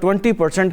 20%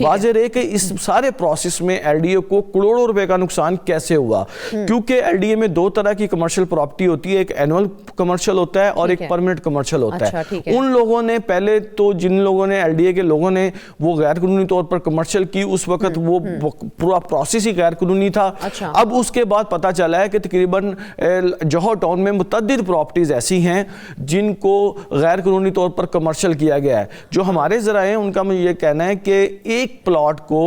واضح ہے کہ اس سارے پروسیس میں ایل ڈی اے کو کروڑوں روپے کا نقصان کیسے ہوا, کیونکہ ایل ڈی اے میں دو طرح کی کمرشل پراپرٹی ہوتی ہے, ایک اینول کمرشل ہوتا ہے اور ایک پرمنٹ کمرشل ہوتا ہے. ان لوگوں نے پہلے تو جن لوگوں نے ایل ڈی اے کے لوگوں نے وہ غیر قانونی طور پر کمرشل کی, اس وقت وہ پورا پروسیس ہی غیر قانونی تھا. اب اس کے بعد پتا چلا ہے کہ تقریباً جوہر ٹاؤن میں متعدد پراپرٹیز ایسی ہیں جن کو غیر قانونی طور پر کمرشل کیا گیا ہے. جو ہمارے ذرائع ہیں ان کا مجھے یہ کہنا ہے کہ ایک پلاٹ کو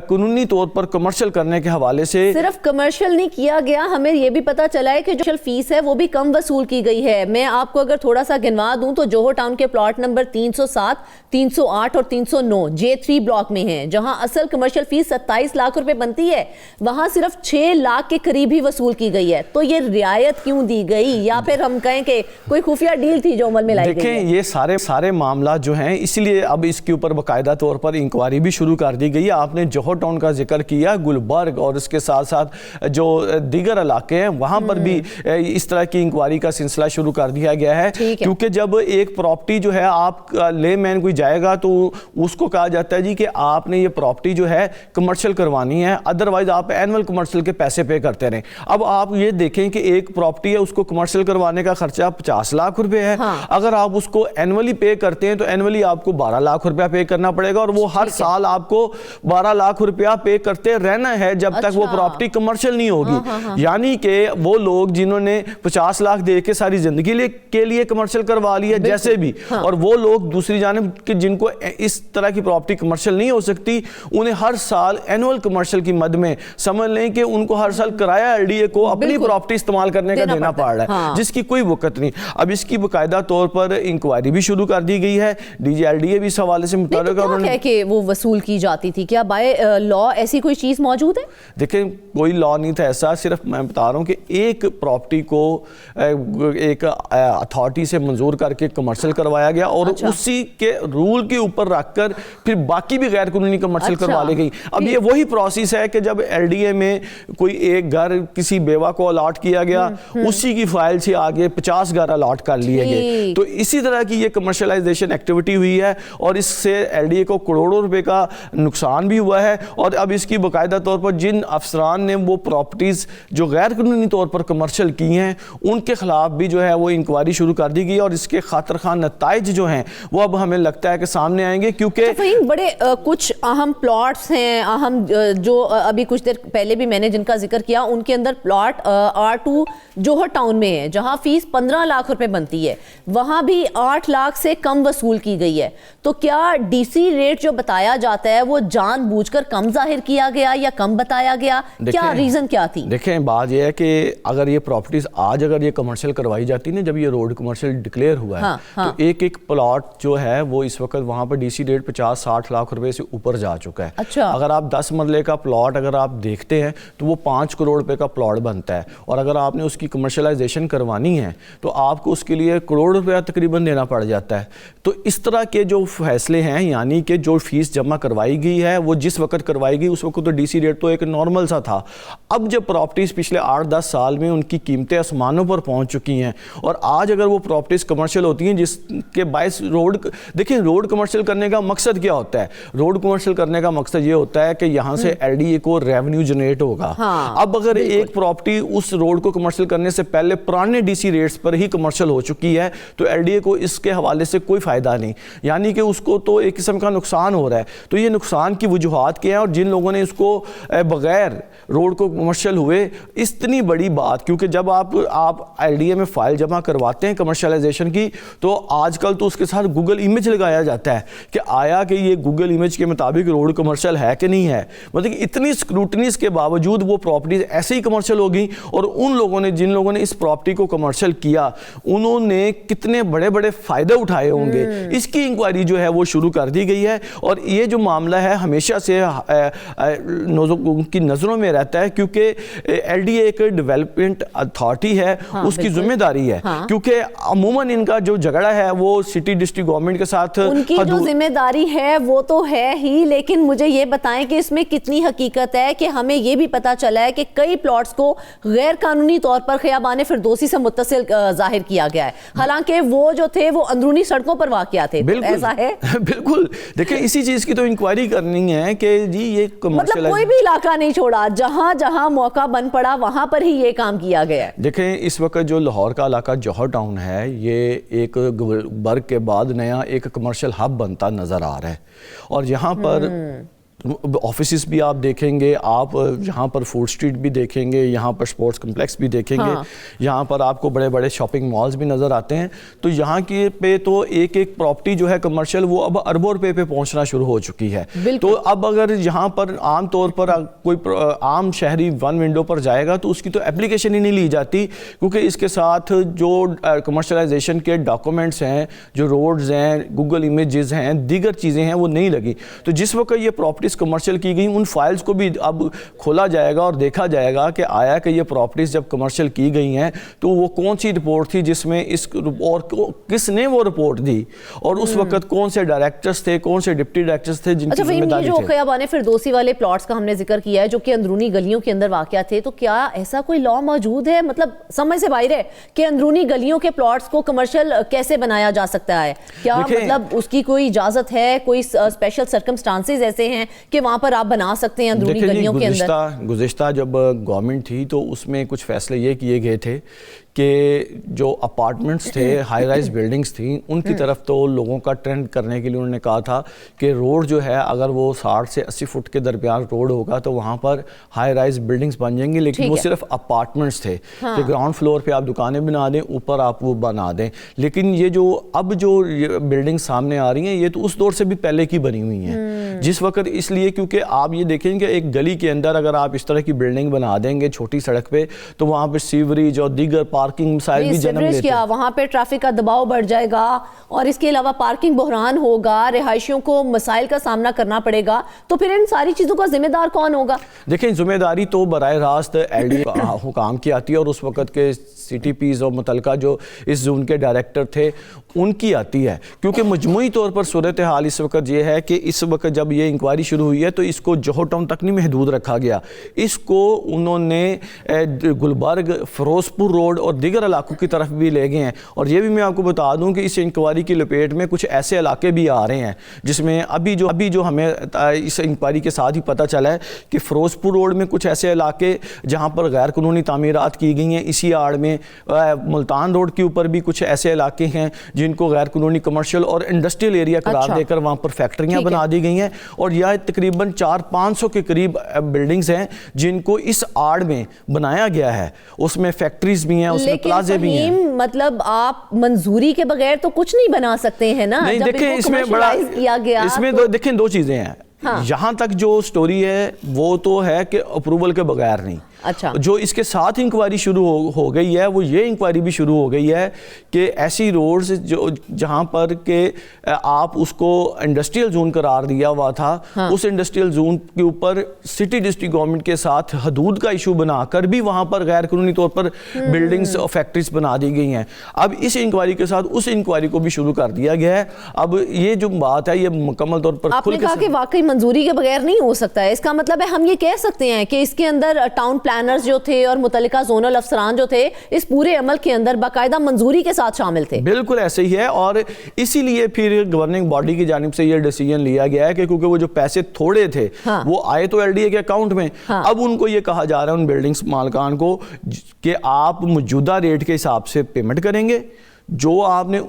قانونی طور پر کمرشل کرنے کے حوالے سے صرف کمرشل نہیں کیا گیا, ہمیں یہ بھی پتا چلا ہے کہ جو فیس ہے وہ بھی کم وصول کی گئی ہے. میں آپ کو اگر تھوڑا سا گنوا دوں تو جوہر ٹاؤن کے پلاٹ نمبر 307, 308 اور 309 J3 بلاک میں ہیں, جہاں اصل کمرشل فیس 27 لاکھ روپے بنتی ہے, وہاں صرف 6 لاکھ کے قریب ہی وصول کی گئی ہے. تو یہ رعایت کیوں دی گئی, یا پھر ہم کہیں کہ کوئی خفیہ ڈیل تھی جو عمل میں لائی گئی ہے؟ دیکھیں یہ سارے معاملات جو ہیں, اس لیے اب اس کے اوپر باقاعدہ طور پر انکوائری بھی شروع کر دی گئی ہے. آپ نے جوہر ٹاؤن کا ذکر کیا, گلبرگ اور اس کے ساتھ ساتھ جو دیگر علاقے ہیں وہاں پر بھی اس طرح کی انکوائری کا سلسلہ شروع کر دیا گیا ہے. کیونکہ جب ایک پراپرٹی جو ہے آپ لے مین کوئی جائے گا تو اس کو کہا جاتا ہے جی کہ آپ نے یہ پراپرٹی جو ہے کمرشل کروانی ہے, ادروائز آپ اینول کمرشل کے پیسے پے کرتے رہیں. اب آپ یہ دیکھیں کہ ایک پراپرٹی ہے, اس کو کمرشل کروانے کا خرچہ 50 لاکھ روپے ہے. اگر آپ اس کو اینولی پے کرتے ہیں تو اینولی آپ کو 12 لاکھ روپیہ پے کرنا پڑے گا, اور وہ ہر سال آپ کو 12 لاکھ روپیہ پے کرتے رہنا ہے جب تک وہ پراپرٹی کمرشل نہیں ہوگی. یعنی کہ وہ لوگ جنہوں نے 50 لاکھ دے کے ساری زندگی کے لیے کمرشل کروا لیا جیسے بھی, اور وہ لوگ دوسری جانب کہ جن کو اس طرح کی پراپرٹی کمرشل نہیں ہو سکتی, انہیں ہر سال اینول کمرشل کی مد میں سمجھ لیں کہ ان کو ہر سال کرایہ ایل ڈی اے کو اپنی پراپرٹی استعمال کرنے کا دینا پڑ رہا ہے, جس کی کوئی وقت نہیں. اب اس کی باقاعدہ طور پر انکوائری بھی شروع کر دی گئی ہے. D G L D A بھی اس حوالے سے متعلق ہے کہ وہ وصول کی جاتی تھی, کیا بائی لا ایسی کوئی چیز موجود ہے؟ دیکھیں کوئی لا نہیں تھا ایسا, صرف میں بتا رہا ہوں کہ ایک پراپرٹی کو ایک اتھارٹی سے منظور کر کے کمرشل کروایا گیا, اور اسی کے رول کے اوپر رکھ کر پھر باقی بھی غیر قانونی کمرشل کروا لی گئی. اب یہ وہی پروسیس ہے کہ جب ایل ڈی اے میں کوئی ایک گھر کسی بیوہ کو الاٹ کیا گیا, اسی کی فائل سے آگے 50 گھر الاٹ کر لیے گئے. تو اسی طرح کی یہ کمرشلائزیشن ایکٹیویٹی ہوئی ہے, اور اس سے ایل ڈی اے کو کروڑوں روپے کا نقصان بھی ہوا ہے. اور اب اس کی باقاعدہ طور پر جن افسران نے وہ پراپرٹیز جو غیر قانونی طور پر کمرشل کی ہیں ان کے خلاف بھی جو ہے وہ انکوائری شروع کر دی گئی, اور اس کے خاطر خواہ نتائج جو ہیں وہ اب ہمیں لگتا ہے کہ سامنے آئیں گے. کیونکہ بڑے کچھ اہم پلاٹس ہیں, اہم جو ابھی کچھ دیر پہلے بھی میں نے جن کا ذکر کیا, ان کے اندر پلاٹ R2 جوہر ٹاؤن میں ہے جہاں فیس 15 لاکھ روپے بنتی ہے, وہاں بھی 8 لاکھ سے کم وصول کی گئی ہے. تو کیا ڈی سی ریٹ جو بتایا جاتا ہے وہ جان بوجھ کر کم ظاہر کیا گیا یا کم بتایا گیا, کیا ریزن کیا تھی؟ دیکھیں بات یہ ہے کہ اگر یہ پراپرٹیز آج اگر یہ کمرشل کروائی جاتی نا, جب یہ روڈ کمرشل ڈکلیئر ہوا ہے تو ایک ایک پلاٹ جو ہے وہ اس وقت وہاں پر ڈی سی ریٹ 50-60 لاکھ روپے سے اوپر جا چکا ہے. اگر آپ 10 مرلے کا پلاٹ اگر آپ دیکھتے ہیں تو وہ 5 کروڑ روپے کا پلاٹ بنتا ہے, اور اگر آپ نے اس کی کمرشلائزیشن کروانی ہے تو آپ کو اس کے لیے کروڑ روپیہ تقریباً دینا پڑ جاتا ہے. تو اس طرح کے جو فیصلے ہیں, یعنی کہ جو فیس جمع کروائی گئی ہے وہ جس وقت کروائی گئی اس وقت تو ڈی سی ریٹ تو ایک نارمل سا تھا. اب جب پراپرٹیز پچھلے 8-10 سال میں ان کی قیمتیں آسمانوں پر پہنچ چکی ہیں, اور آج اگر وہ پراپرٹیز کمرشل ہوتی ہیں جس کے باعث دیکھیں روڈ کمرشل کرنے کا مقصد کیا ہوتا ہے؟ روڈ کمرشل کرنے کا مقصد یہ ہوتا ہے کہ یہاں سے ایل ڈی اے کو ریونیو جنریٹ ہوگا. اب اگر ایک پراپرٹی اس روڈ کو کمرشل کرنے سے پہلے پرانے ڈی سی ریٹس پر ہی کمرشل ہو چکی ہے تو ایل ڈی اے کو اس کے حوالے سے کوئی فائدہ نہیں, یعنی کہ اس کو تو ایک قسم کا نقصان ہو رہا ہے. تو یہ نقصان کی وجوہات کیا ہیں, اور جن لوگوں نے اس کو بغیر روڈ کو کمرشل ہوئے, اتنی بڑی بات, کیونکہ جب آپ ایل ڈی اے میں فائل جمع کرواتے ہیں کمرشلائزیشن کی تو آج کل تو اس کے ساتھ گوگل امیج لگایا جاتا ہے کہ آیا کہ یہ گوگل امیج کے مطابق روڈ کمرشل ہے کہ نہیں ہے. مطلب کہ اتنی اسکروٹنیز کے باوجود وہ پراپرٹیز ایسے ہی کمرشل ہو گئی, اور ان لوگوں نے جن لوگوں نے اس پراپرٹی کو کمرشل کیا انہوں نے کتنے بڑے بڑے فائدے اٹھائے ہوں گے. اس کی انکوائری جو ہے وہ شروع کر دی گئی ہے, اور یہ جو معاملہ ہے ہمیشہ سے ان کی نظروں میں رہتا ہے، کیونکہ ایل ڈی اے ایک ڈیولپمنٹ اتھارٹی ہے، اس کی ذمہ داری ہے، کیونکہ عموماً ان کا جو جھگڑا ہے وہ سٹی ڈسٹرکٹ گورنمنٹ کے ساتھ ان کی جو ذمہ داری ہے وہ تو ہے ہی، لیکن مجھے یہ بتائیں کہ اس میں کتنی حقیقت ہے کہ ہمیں یہ بھی پتا چلا ہے کہ کئی پلاٹس کو غیر قانونی طور پر خیابان فردوسی سے متصل ظاہر کیا گیا ہے، حالانکہ وہ جو تھے وہ اندرونی سڑکوں پر واقع تھے. ایسا ہے؟ بالکل. دیکھیں اسی چیز کی تو انکوائری کرنی ہے کہ جی یہ مطلب کوئی بھی علاقہ نہیں چھوڑا، جہاں جہاں موقع بن پڑا وہاں پر ہی یہ کام کیا گیا ہے. دیکھیں اس وقت جو لاہور کا علاقہ جوہر ٹاؤن ہے، یہ ایک برگ کے بعد نیا ایک کمرشل ہب بنتا نظر آ رہا ہے، اور یہاں پر آفیسز بھی آپ دیکھیں گے، آپ یہاں پر فوڈ سٹریٹ بھی دیکھیں گے، یہاں پر سپورٹس کمپلیکس بھی دیکھیں گے، یہاں پر آپ کو بڑے بڑے شاپنگ مالز بھی نظر آتے ہیں. تو یہاں کی پہ تو ایک ایک پراپرٹی جو ہے کمرشل وہ اب اربوں روپے پہ پہنچنا شروع ہو چکی ہے. تو اب اگر یہاں پر عام طور پر کوئی عام شہری ون ونڈو پر جائے گا تو اس کی تو اپلیکیشن ہی نہیں لی جاتی، کیونکہ اس کے ساتھ جو کمرشلائزیشن کے ڈاکومنٹس ہیں، جو روڈز ہیں، گوگل امیجز ہیں، دیگر چیزیں ہیں، وہ نہیں لگی. تو جس وقت یہ پراپرٹی کمرشل کی گئی، ان فائلز کو بھی اب کھولا جائے گا اور دیکھا جائے گا کہ آیا کہ یہ پراپرٹیز جب کمرشل کی گئی ہیں تو وہ کون سی رپورٹ تھی جس میں اور کس نے وہ رپورٹ دی، اور اس وقت کون سے ڈائریکٹرز تھے، کون سے ڈپٹی ڈائریکٹرز تھے جن کی ذمہ داری تھی. جو خیابان فردوسی والے پلاٹس کا ہم نے ذکر کیا ہے جو کہ اندرونی گلیوں کے اندر واقع تھے، تو کیا ایسا کوئی لا موجود ہے، مطلب سمجھ سے باہر ہے کہ اندرونی گلیوں کے پلاٹس کو کمرشل کیسے بنایا جا سکتا ہے؟ کیا مطلب اس کی کوئی اجازت ہے، کوئی اسپیشل سرکمسٹانسز ایسے ہیں کہ وہاں پر آپ بنا سکتے ہیں اندرونی گلیوں کے اندر؟ گزشتہ جب گورنمنٹ تھی تو اس میں کچھ فیصلے یہ کیے گئے تھے کہ جو اپارٹمنٹس تھے، ہائی رائز بلڈنگز تھیں، ان کی طرف تو لوگوں کا ٹرینڈ کرنے کے لیے انہوں نے کہا تھا کہ روڈ جو ہے اگر وہ 60 سے 80 فٹ کے درمیان روڈ ہوگا تو وہااں پر ہائی رائز بلڈنگز بن جائیں گی، لیکن وہ صرف اپارٹمنٹس تھے کہ گراؤنڈ فلور پہ آپ دکانیں بنا دیں، اوپر آپ وہ بنا دیں. لیکن یہ جو اب جو بلڈنگ سامنے آ رہی ہیں یہ تو اس دور سے بھی پہلے کی بنی ہوئی ہیں، جس وقت اس لیے کیونکہ آپ یہ دیکھیں کہ ایک گلی کے اندر اگر آپ اس طرح کی بلڈنگ بنا دیں گے چھوٹی سڑک پہ تو وہاں پہ سیوریج اور دیگر پارکنگ مسائل بھی جنم لیتے ہیں. کیا وہاں پہ ٹریفک کا دباؤ بڑھ جائے گا، اور اس کے علاوہ پارکنگ بحران ہوگا، رہائشیوں کو مسائل کا سامنا کرنا پڑے گا، تو پھر ان ساری چیزوں کا ذمہ دار کون ہوگا؟ دیکھیں ذمہ داری تو براہ راست ایل ڈی حکام کی آتی ہے، اور اس وقت کے سی ٹی پیز اور متعلقہ جو اس زون کے ڈائریکٹر تھے ان کی آتی ہے، کیونکہ مجموعی طور پر صورتحال اس وقت یہ ہے کہ اس وقت جب یہ انکوائری شروع ہوئی ہے تو اس کو جوہر ٹاؤن تک نہیں محدود رکھا گیا، اس کو انہوں نے گلبرگ، فیروز پور روڈ اور دیگر علاقوں کی طرف بھی لے گئے ہیں. اور یہ بھی میں آپ کو بتا دوں کہ اس انکوائری کی لپیٹ میں کچھ ایسے علاقے بھی آ رہے ہیں جس میں ابھی جو ہمیں اس انکوائری کے ساتھ ہی پتہ چلا ہے کہ فیروز پور روڈ میں کچھ ایسے علاقے جہاں پر غیر قانونی تعمیرات کی گئی ہیں، اسی آڑ میں ملتان روڈ کے اوپر بھی کچھ ایسے علاقے ہیں جن کو غیر قانونی کمرشل اور انڈسٹریل ایریا قرار دے کر وہاں پر فیکٹریاں بنا دی گئی ہیں، اور یہ تقریباً 400-500 کے قریب بلڈنگز ہیں جن کو اس آڑ میں بنایا گیا ہے. اس میں فیکٹریز بھی ہیں، اس میں پلازے بھی ہیں. مطلب آپ منظوری کے بغیر تو کچھ نہیں بنا سکتے ہیں نا؟ نہیں دیکھیں اس میں بڑا، اس میں دیکھیں دو چیزیں ہیں. یہاں تک جو سٹوری ہے وہ تو ہے کہ اپروول کے بغیر نہیں. اچھا، جو اس کے ساتھ انکوائری شروع ہو گئی ہے وہ یہ انکوائری بھی شروع ہو گئی ہے کہ ایسی روڈز جہاں پر کہ آپ اس کو انڈسٹریل زون قرار دیا ہوا تھا، اس انڈسٹریل زون کے اوپر سٹی ڈسٹرکٹ گورنمنٹ کے ساتھ حدود کا ایشو بنا کر بھی وہاں پر غیر قانونی طور پر بلڈنگز اور فیکٹریز بنا دی گئی ہیں. اب اس انکوائری کے ساتھ اس انکوائری کو بھی شروع کر دیا گیا ہے. اب یہ جو بات ہے یہ مکمل طور پر آپ نے کہا کہ واقعی منظوری کے بغیر نہیں ہو سکتا ہے، اس کا مطلب ہے ہم یہ کہہ سکتے ہیں کہ اس کے اندر ٹاؤن پلانرز جو تھے اور متعلقہ زونل افسران جو تھے اس پورے عمل کے اندر باقاعدہ منظوری کے ساتھ شامل تھے؟ بالکل ایسے ہی ہے، اور اسی لیے پھر گورننگ باڈی کی جانب سے یہ ڈیسیجن لیا گیا ہے کہ کیونکہ وہ جو پیسے تھوڑے تھے وہ آئے تو ایل ڈی اے کے اکاؤنٹ میں، اب ان کو یہ کہا جا رہا ہے ان بلڈنگز مالکان کو کہ آپ موجودہ ریٹ کے حساب سے پیمنٹ کریں گے، جو آپ نے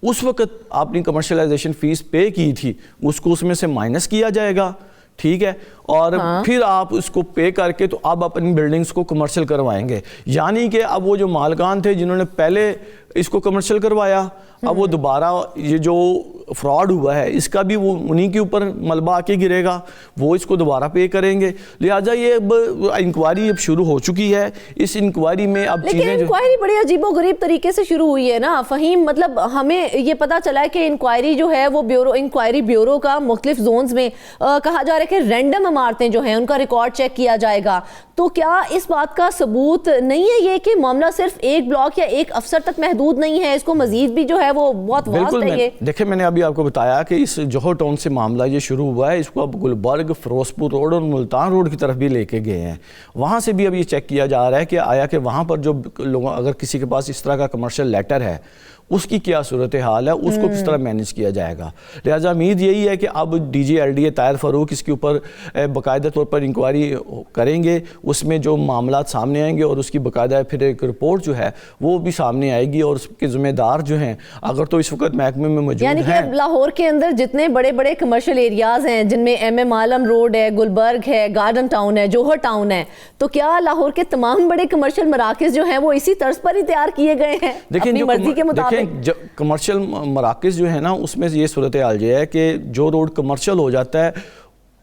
اس وقت اپنی کمرشلائزیشن فیس پے کی تھی اس کو اس میں سے مائنس کیا جائے گا، ٹھیک ہے، اور پھر آپ اس کو پے کر کے تو اب اپنی بلڈنگز کو کمرشل کروائیں گے. یعنی کہ اب وہ جو مالکان تھے جنہوں نے پہلے اس کو کمرشل کروایا, اب وہ دوبارہ یہ جو فراڈ ہوا ہے اس کا بھی وہ انہی کے اوپر ملبہ آ کے گرے گا, وہ اس کو دوبارہ پے کریں گے. لہٰذا یہ اب انکوائری اب شروع ہو چکی ہے. اس انکوائری میں اب چیزیں لیکن انکوائری بڑی عجیب و غریب طریقے سے شروع ہوئی ہے نا فہیم. مطلب ہمیں یہ پتا چلا ہے کہ انکوائری جو ہے وہ انکوائری بیورو کا مختلف زونز میں کہا جا رہا ہے کہ رینڈم عمارتیں جو ہیں ان کا ریکارڈ چیک کیا جائے گا. تو کیا اس بات کا ثبوت نہیں ہے یہ کہ معاملہ صرف ایک بلاک یا ایک افسر تک محدود نہیں ہے, اس کو مزید بھی جو ہے وہ بہت واسط ہے یہ؟ دیکھیں میں نے ابھی آپ کو بتایا کہ اس جوہر ٹاؤن سے معاملہ یہ شروع ہوا ہے, اس کو اب گلبرگ, فیروزپور روڈ اور ملتان روڈ کی طرف بھی لے کے گئے ہیں. وہاں سے بھی اب یہ چیک کیا جا رہا ہے کہ آیا کہ وہاں پر جو لوگوں اگر کسی کے پاس اس طرح کا کمرشل لیٹر ہے اس کی کیا صورتحال ہے, اس کو کس طرح مینیج کیا جائے گا. لہٰذا امید یہی ہے کہ اب D G L D A Tahir Farooq اس کے اوپر باقاعدہ طور پر انکوائری کریں گے, اس میں جو معاملات سامنے آئیں گے اور اس کی باقاعدہ پھر ایک رپورٹ جو ہے وہ بھی سامنے آئے گی, اور اس کے ذمہ دار جو ہیں اگر تو اس وقت محکمے میں موجود ہیں. یعنی کہ لاہور کے اندر جتنے بڑے بڑے کمرشل ایریاز ہیں جن میں ایم ایم عالم روڈ ہے, گلبرگ ہے, گارڈن ٹاؤن ہے, جوہر ٹاؤن ہے, تو کیا لاہور کے تمام بڑے کمرشل مراکز جو ہیں وہ اسی طرز پر ہی تیار کیے گئے ہیں اپنی مرضی کے مطابق؟ کمرشل مراکز جو ہے نا اس میں یہ صورتحال یہ ہے کہ جو روڈ کمرشل ہو جاتا ہے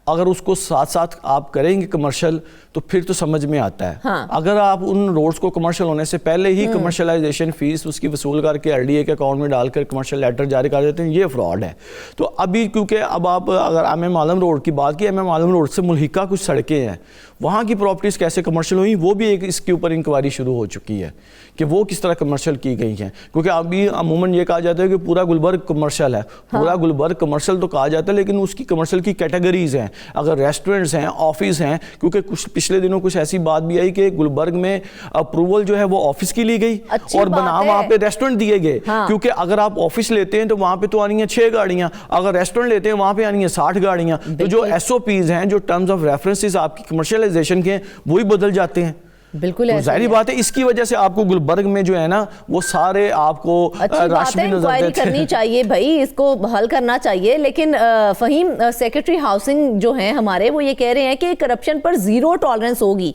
اگر اس کو ساتھ ساتھ آپ کریں گے کمرشل تو پھر تو سمجھ میں آتا ہے. اگر آپ ان روڈز کو کمرشل ہونے سے پہلے ہی کمرشلائزیشن فیس اس کی وصول کر کے ایل ڈی اے کے اکاؤنٹ میں ڈال کر کمرشل لیٹر جاری کر دیتے ہیں, یہ فراڈ ہے. تو ابھی کیونکہ اب آپ اگر ایم ایم عالم روڈ کی بات کی, ایم ایم عالم روڈ سے ملحقہ کچھ سڑکیں ہیں, وہاں کی پراپرٹیز کیسے کمرشل ہوئیں وہ بھی ایک اس کے اوپر انکوائری شروع ہو چکی ہے کہ وہ کس طرح کمرشل کی گئی ہیں. کیونکہ ابھی عموماً یہ کہا جاتا ہے کہ پورا گلبرگ کمرشل ہے, پورا گلبرگ کمرشل تو کہا جاتا ہے لیکن اس کی کمرشل کی کیٹیگریز ہیں. اگر ریسٹورنٹس ہیں, آفس ہیں, کیونکہ کچھ پچھلے دنوں کچھ ایسی بات بھی آئی کہ گلبرگ میں اپروول جو ہے وہ آفس کی لی گئی اور بنام وہاں پہ ریسٹورنٹ دیے گئے. کیونکہ اگر آپ آفس لیتے ہیں تو وہاں پہ تو آنی ہیں 6 گاڑیاں, اگر ریسٹورنٹ لیتے ہیں وہاں پہ آنی ہیں 60 گاڑیاں. تو جو ایس او پیز ہیں, جو ٹرمز آف ریفرنسز آپ کی کمرشلائزیشن کے ہیں وہی بدل جاتے ہیں. بالکل ظاہری بات ہے اس کی وجہ سے آپ کو گلبرگ میں جو ہے نا وہ سارے آپ کو رش بھی نظر دیتے کرنی چاہیے بھائی, اس کو حل کرنا چاہیے. لیکن فہیم سیکرٹری ہاؤسنگ جو ہیں ہمارے وہ یہ کہہ رہے ہیں کہ کرپشن پر زیرو ٹالرنس ہوگی.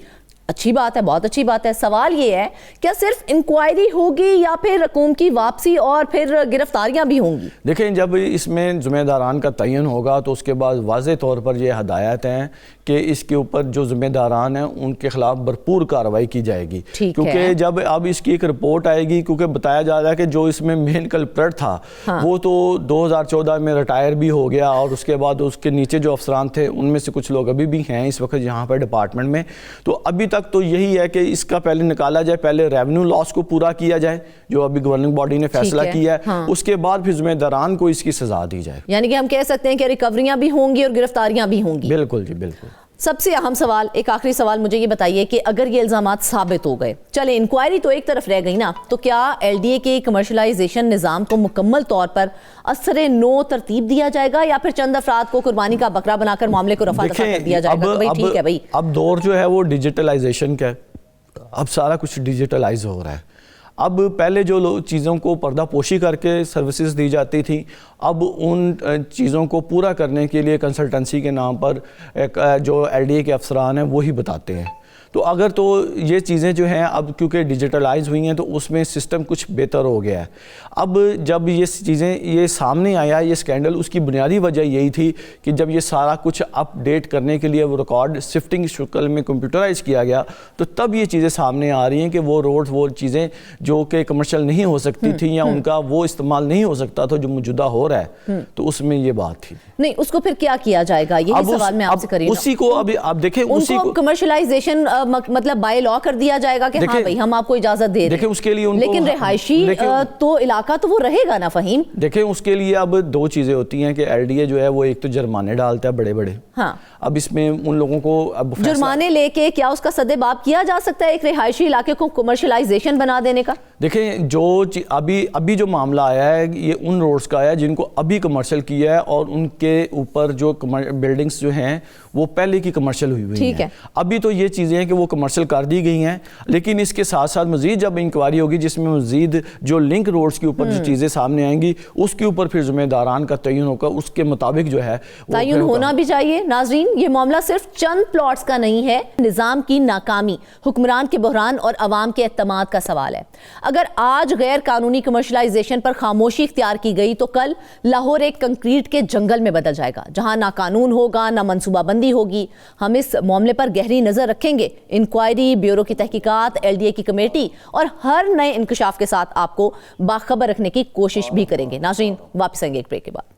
اچھی بات ہے, بہت اچھی بات ہے. سوال یہ ہے کیا صرف انکوائری ہوگی یا پھر رقوم کی واپسی اور پھر گرفتاریاں بھی ہوں گی؟ دیکھیں جب اس میں ذمہ داران کا تعین ہوگا تو اس کے بعد واضح طور پر یہ ہدایت ہیں کہ اس کے اوپر جو ذمہ داران ہیں ان کے خلاف بھرپور کارروائی کی جائے گی. کیونکہ جب اب اس کی ایک رپورٹ آئے گی, کیونکہ بتایا جا رہا ہے کہ جو اس میں مین کلپریٹ تھا وہ تو 2014 میں ریٹائر بھی ہو گیا, اور اس کے بعد اس کے نیچے جو افسران تھے ان میں سے کچھ لوگ ابھی بھی ہیں اس وقت یہاں پر ڈپارٹمنٹ میں. تو ابھی تک تو یہی ہے کہ اس کا پہلے نکالا جائے, پہلے ریونیو لاس کو پورا کیا جائے جو ابھی گورننگ باڈی نے فیصلہ کیا ہے, اس کے بعد پھر ذمہ داران کو اس کی سزا دی جائے. یعنی کہ ہم کہہ سکتے ہیں کہ ریکوریاں بھی ہوں گی اور گرفتاریاں بھی ہوں گی. بالکل جی بالکل. سب سے اہم سوال, ایک آخری سوال مجھے یہ بتائیے کہ اگر یہ الزامات ثابت ہو گئے, چلیں انکوائری تو ایک طرف رہ گئی نا, تو کیا ایل ڈی اے کے کمرشلائزیشن نظام کو مکمل طور پر اثر نو ترتیب دیا جائے گا یا پھر چند افراد کو قربانی کا بکرا بنا کر معاملے کو رفع دفع کر دیا جائے گا؟ بھائی ٹھیک ہے بھائی, اب دور جو ہے وہ ڈیجیٹلائزیشن کا ہے, اب سارا کچھ ڈیجیٹلائز ہو رہا ہے. اب پہلے جو چیزوں کو پردہ پوشی کر کے سروسز دی جاتی تھی, اب ان چیزوں کو پورا کرنے کے لیے کنسلٹنسی کے نام پر جو ایل ڈی اے کے افسران ہیں وہی بتاتے ہیں. تو اگر تو یہ چیزیں جو ہیں اب کیونکہ ڈیجیٹلائز ہوئی ہیں تو اس میں سسٹم کچھ بہتر ہو گیا ہے. اب جب یہ چیزیں یہ سامنے آیا یہ سکینڈل, اس کی بنیادی وجہ یہی تھی کہ جب یہ سارا کچھ اپ ڈیٹ کرنے کے لیے وہ ریکارڈ شفٹنگ شکل میں کمپیوٹرائز کیا گیا, تو تب یہ چیزیں سامنے آ رہی ہیں کہ وہ روڈ وہ چیزیں جو کہ کمرشل نہیں ہو سکتی تھیں یا ان کا وہ استعمال نہیں ہو سکتا تھا جو موجودہ ہو رہا ہے, تو اس میں یہ بات تھی. نہیں اس کو پھر کیا جائے گا, یہی سوال میں آپ سے کر رہی ہوں. اسی کو ابھی آپ دیکھیں, اسی کو کمرشلائزیشن مطلب بائی لا کر دیا جائے گا کہ ہاں بھائی ہم آپ کو اجازت دے رہے ہیں, اس کے لیے لیکن رہائشی تو علاقہ تو وہ رہے گا نا فہیم. دیکھیں اس کے لیے اب دو چیزیں ہوتی ہیں کہ ایل ڈی اے جو ہے وہ ایک تو جرمانے ڈالتا ہے بڑے بڑے. ہاں اب اس میں ان لوگوں کو اب جرمانے لے کے کیا اس کا سد باب کیا جا سکتا ہے ایک رہائشی علاقے کو کمرشلائزیشن بنا دینے کا؟ دیکھیں ابھی جو معاملہ آیا ہے یہ ان روڈز کا آیا ہے جن کو ابھی کمرشل کیا ہے اور ان کے اوپر جو بلڈنگز جو ہیں وہ پہلے کی کمرشل ہوئی ہیں. ابھی تو یہ چیزیں ہیں کہ وہ کمرشل کر دی گئی ہیں, لیکن اس کے ساتھ ساتھ مزید جب انکوائری ہوگی جس میں مزید جو لنک روڈز کے اوپر جو چیزیں سامنے آئیں گی اس کے اوپر پھر ذمہ داران کا تعین ہوگا, اس کے مطابق جو ہے تعین ہونا بھی چاہیے. ناظرین, یہ معاملہ صرف چند پلاٹس کا نہیں ہے, نظام کی ناکامی, حکمران کے بحران اور عوام کے اعتماد کا سوال ہے. اگر آج غیر قانونی کمرشلائزیشن پر خاموشی اختیار کی گئی تو کل لاہور ایک کنکریٹ کے جنگل میں بدل جائے گا جہاں نہ قانون ہوگا نہ منصوبہ بندی ہوگی. ہم اس معاملے پر گہری نظر رکھیں گے. انکوائری, بیورو کی تحقیقات, LDA کی کمیٹی اور ہر نئے انکشاف کے ساتھ آپ کو باخبر رکھنے کی کوشش بھی کریں گے. ناظرین, واپس آئیں گے ایک بریک کے بعد.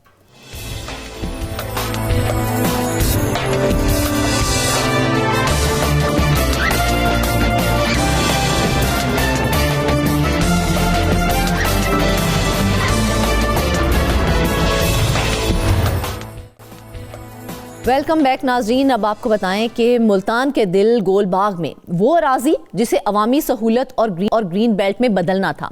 ویلکم بیک ناظرین. اب آپ کو بتائیں کہ ملتان کے دل گول باغ میں وہ اراضی جسے عوامی سہولت اور گرین بیلٹ میں بدلنا تھا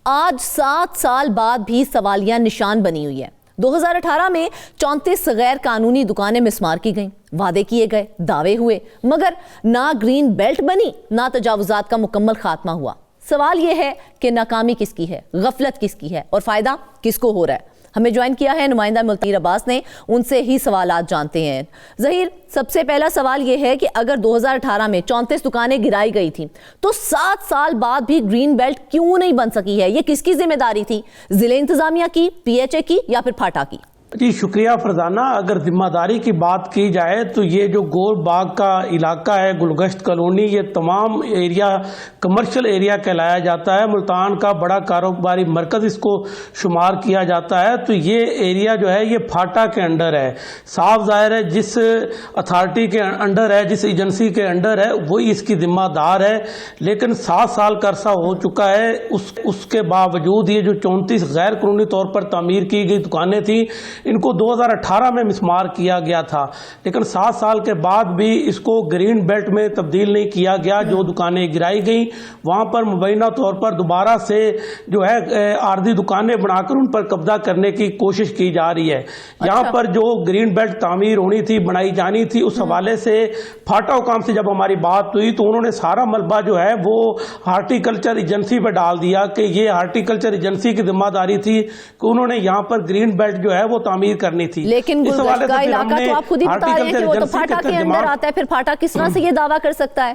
آج 7 سال بعد بھی سوالیہ نشان بنی ہوئی ہے. 2018 میں 34 غیر قانونی دکانیں مسمار کی گئیں, وعدے کیے گئے, دعوے ہوئے, مگر نہ گرین بیلٹ بنی نہ تجاوزات کا مکمل خاتمہ ہوا. سوال یہ ہے کہ ناکامی کس کی ہے, غفلت کس کی ہے اور فائدہ کس کو ہو رہا ہے. ہمیں جوائن کیا ہے نمائندہ ملتان عباس نے, ان سے ہی سوالات جانتے ہیں. ظہیر, سب سے پہلا سوال یہ ہے کہ اگر 2018 میں 34 دکانیں گرائی گئی تھیں تو 7 سال بعد بھی گرین بیلٹ کیوں نہیں بن سکی ہے؟ یہ کس کی ذمہ داری تھی, ضلع انتظامیہ کی, PHA کی یا پھر پھاٹا کی؟ جی شکریہ فرزانہ. اگر ذمہ داری کی بات کی جائے تو یہ جو گول باغ کا علاقہ ہے, گلگشت کالونی, یہ تمام ایریا کمرشل ایریا کہلایا جاتا ہے. ملتان کا بڑا کاروباری مرکز اس کو شمار کیا جاتا ہے. تو یہ ایریا جو ہے یہ پھاٹا کے انڈر ہے. صاف ظاہر ہے جس اتھارٹی کے انڈر ہے, جس ایجنسی کے انڈر ہے, وہی اس کی ذمہ دار ہے. لیکن 7 سال کا عرصہ ہو چکا ہے, اس کے باوجود یہ جو 34 غیر قانونی طور پر تعمیر کی گئی دکانیں تھیں ان کو 2018 میں مسمار کیا گیا تھا, لیکن 7 سال کے بعد بھی اس کو گرین بیلٹ میں تبدیل نہیں کیا گیا. جو دکانیں گرائی گئیں وہاں پر مبینہ طور پر دوبارہ سے جو ہے عارضی دکانیں بنا کر ان پر قبضہ کرنے کی کوشش کی جا رہی ہے. یہاں پر جو گرین بیلٹ تعمیر ہونی تھی, بنائی جانی تھی, اس حوالے سے پھاٹا حکام سے جب ہماری بات ہوئی تو انہوں نے سارا ملبہ جو ہے وہ ہارٹیکلچر ایجنسی پہ ڈال دیا کہ یہ ہارٹیکلچر ایجنسی کی ذمہ داری تھی کہ انہوں نے یہاں پر گرین بیلٹ جو ہے وہ تعمیر کرنی تھی. لیکن گلگشت کا علاقہ تو آپ خود ہی بتا رہے ہیں کہ وہ تو پھاٹا کے اندر آتا ہے, پھر پھاٹا کس طرح سے یہ دعویٰ کر سکتا ہے؟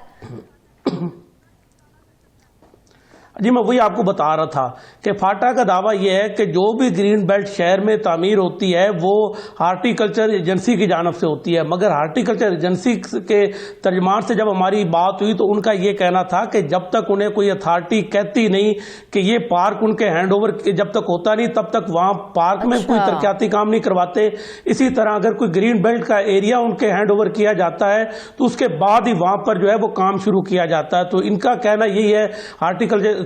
جی میں وہی آپ کو بتا رہا تھا کہ پھاٹا کا دعویٰ یہ ہے کہ جو بھی گرین بیلٹ شہر میں تعمیر ہوتی ہے وہ ہارٹیکلچر ایجنسی کی جانب سے ہوتی ہے. مگر ہارٹیکلچر ایجنسی کے ترجمان سے جب ہماری بات ہوئی تو ان کا یہ کہنا تھا کہ جب تک انہیں کوئی اتھارٹی کہتی نہیں کہ یہ پارک ان کے ہینڈ اوور جب تک ہوتا نہیں تب تک وہاں پارک میں کوئی ترقیاتی کام نہیں کرواتے. اسی طرح اگر کوئی گرین بیلٹ کا ایریا ان کے ہینڈ اوور کیا جاتا ہے تو اس کے بعد ہی وہاں پر جو ہے وہ کام شروع کیا جاتا ہے. تو ان کا کہنا یہی ہے ہارٹیکلچر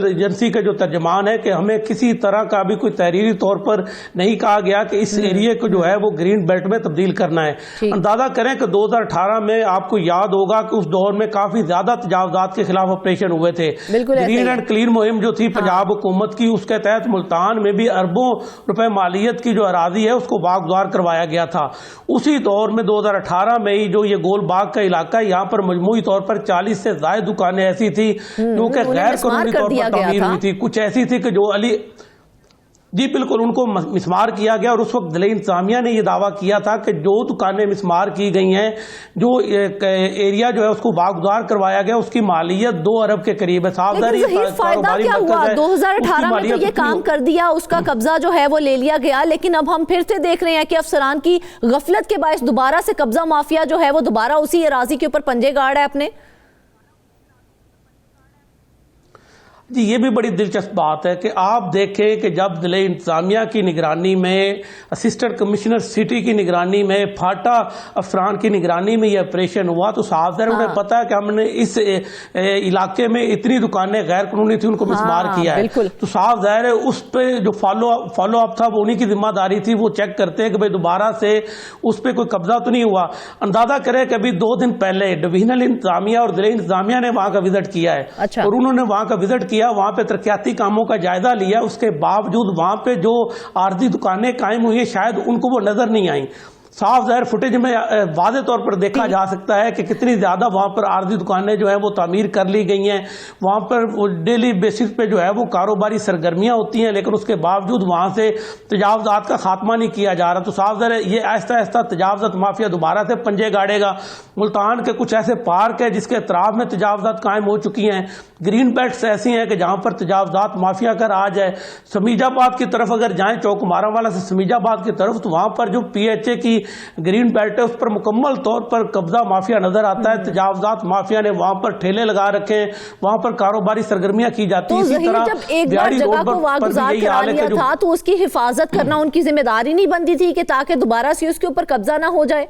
ایجنسی کا جو ترجمان ہے کہ ہمیں کسی طرح کا بھی کوئی تحریری طور پر نہیں کہا گیا کہ اس ایریے کو جو ہے وہ گرین بیلٹ میں تبدیل کرنا ہے. اندازہ کریں کہ 2018 میں آپ کو یاد ہوگا کہ اس دور میں کافی زیادہ تجاوزات کے خلاف آپریشن ہوئے تھے. گرین اینڈ کلین مہم جو تھی پنجاب حکومت کی, اس کے تحت ملتان میں بھی اربوں روپے مالیت کی جو اراضی ہے اس کو واگزار کروایا گیا تھا. اسی دور میں 2018 میں ہی جو یہ گول باغ کا علاقہ ہے یہاں پر مجموعی طور پر 40 سے زائد دکانیں ایسی تھی جو کہ غیر قانونی طور پر تعمیر ہوئی تھی. کچھ ایسی تھی کہ جو جی بالکل ان کو مسمار کیا گیا, اور اس وقت ضلع انتظامیہ نے یہ دعویٰ کیا تھا کہ جو دکانیں مسمار کی گئی ہیں, جو ایریا جو ہے اس کو واگزار کروایا گیا, اس کی مالیت 2 ارب کے قریب ہے. صاف ظاہر فائدہ کیا ہوا؟ 2018 میں تو یہ کام کر دیا, اس کا قبضہ جو ہے وہ لے لیا گیا, لیکن اب ہم پھر سے دیکھ رہے ہیں کہ افسران کی غفلت کے باعث دوبارہ سے قبضہ مافیا جو ہے وہ دوبارہ اسی اراضی کے اوپر پنجے گاڑ ہے اپنے. جی یہ بھی بڑی دلچسپ بات ہے کہ آپ دیکھیں کہ جب ضلع انتظامیہ کی نگرانی میں, اسسٹنٹ کمشنر سٹی کی نگرانی میں, پھاٹا افسران کی نگرانی میں یہ آپریشن ہوا تو صاف ظاہر انہیں پتا ہے کہ ہم نے اس علاقے میں اتنی دکانیں غیر قانونی تھی ان کو مسمار کیا ہے. تو صاف ظاہر ہے اس پہ جو فالو اپ تھا وہ انہی کی ذمہ داری تھی. وہ چیک کرتے ہیں کہ بھئی دوبارہ سے اس پہ کوئی قبضہ تو نہیں ہوا. اندازہ کریں کہ ابھی 2 دن پہلے ڈویژنل انتظامیہ اور ضلع انتظامیہ نے وہاں کا وزٹ کیا ہے, اور انہوں نے وہاں کا وزٹ کیا کیا, وہاں پہ ترقیاتی کاموں کا جائزہ لیا, اس کے باوجود وہاں پہ جو عارضی دکانیں قائم ہوئی ہیں شاید ان کو وہ نظر نہیں آئیں. صاف ظاہر فوٹیج میں واضح طور پر دیکھا جا سکتا ہے کہ کتنی زیادہ وہاں پر عارضی دکانیں جو ہیں وہ تعمیر کر لی گئی ہیں. وہاں پر ڈیلی بیسس پہ جو ہے وہ کاروباری سرگرمیاں ہوتی ہیں, لیکن اس کے باوجود وہاں سے تجاوزات کا خاتمہ نہیں کیا جا رہا. تو صاف ظاہر ہے یہ آہستہ آہستہ تجاوزات مافیا دوبارہ سے پنجے گاڑے گا. ملتان کے کچھ ایسے پارک ہیں جس کے اطراف میں تجاوزات قائم ہو چکی ہیں. گرین بیلٹس ایسی ہیں کہ جہاں پر تجاوزات مافیا کا راج ہے. سمیج آباد کی طرف اگر جائیں, چوک مارا والا سے سمیج آباد کی طرف, تو وہاں پر جو پی ایچ اے کی گرین بیلٹ ہے اس پر مکمل طور پر قبضہ مافیا نظر آتا ہے. تجاوزات مافیا نے وہاں پر ٹھیلے لگا رکھے ہیں, وہاں پر کاروباری سرگرمیاں کی جاتی ہیں. اسی طرح جب ایک بار جگہ کو واگزار کرا لیا تھا تو اس کی حفاظت کرنا ان کی ذمہ داری نہیں بنتی تھی کہ تاکہ دوبارہ سے اس کے اوپر قبضہ نہ ہو جائے؟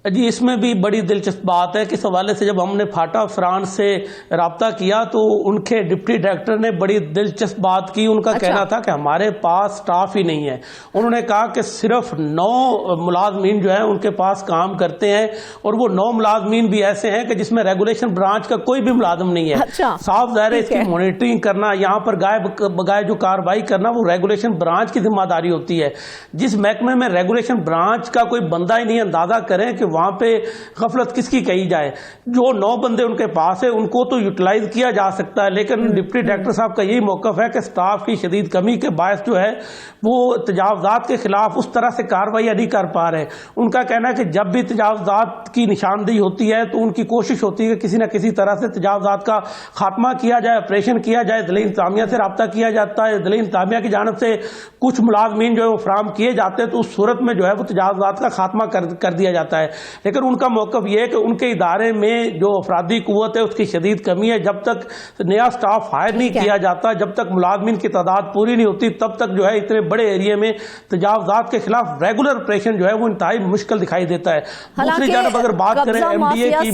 جی اس میں بھی بڑی دلچسپ بات ہے کہ اس حوالے سے جب ہم نے فاٹا افسران سے رابطہ کیا تو ان کے ڈپٹی ڈائریکٹر نے بڑی دلچسپ بات کی. ان کا کہنا تھا کہ ہمارے پاس سٹاف ہی نہیں ہے. انہوں نے کہا کہ صرف 9 ملازمین جو ہیں ان کے پاس کام کرتے ہیں, اور وہ 9 ملازمین بھی ایسے ہیں کہ جس میں ریگولیشن برانچ کا کوئی بھی ملازم نہیں ہے. صاف ظاہر ہے اس کی مانیٹرنگ کرنا, یہاں پر گائے بگائے جو کارروائی کرنا وہ ریگولیشن برانچ کی ذمہ داری ہوتی ہے. جس محکمے میں ریگولیشن برانچ کا کوئی بندہ ہی نہیں, اندازہ کریں کہ وہاں پہ غفلت کس کی کہی جائے. جو 9 بندے ان کے پاس ہیں ان کو تو یوٹیلائز کیا جا سکتا ہے, لیکن ڈپٹی ڈائریکٹر صاحب کا یہی موقف ہے کہ سٹاف کی شدید کمی کے باعث جو ہے وہ تجاوزات کے خلاف اس طرح سے کارروائی نہیں کر پا رہے. ان کا کہنا ہے کہ جب بھی تجاوزات کی نشاندہی ہوتی ہے تو ان کی کوشش ہوتی ہے کہ کسی نہ کسی طرح سے تجاوزات کا خاتمہ کیا جائے, آپریشن کیا جائے. ضلعی انتظامیہ سے رابطہ کیا جاتا ہے, ضلعی انتظامیہ کی جانب سے کچھ ملازمین جو ہے وہ فراہم کیے جاتے ہیں, تو اس صورت میں جو ہے وہ تجاوزات کا خاتمہ کر دیا جاتا ہے. لیکن ان کا موقف یہ ہے کہ ان کے ادارے میں جو افرادی قوت ہے اس کی شدید کمی ہے. جب تک نیا سٹاف ہائر نہیں کیا جاتا, جب تک ملازمین کی تعداد پوری نہیں ہوتی, تب تک جو ہے اتنے بڑے ایریے میں تجاوزات کے خلاف ریگولر آپریشن جو ہے وہ انتہائی مشکل دکھائی دیتا ہے. دوسری جانب اگر بات کریں ایم ڈی اے کی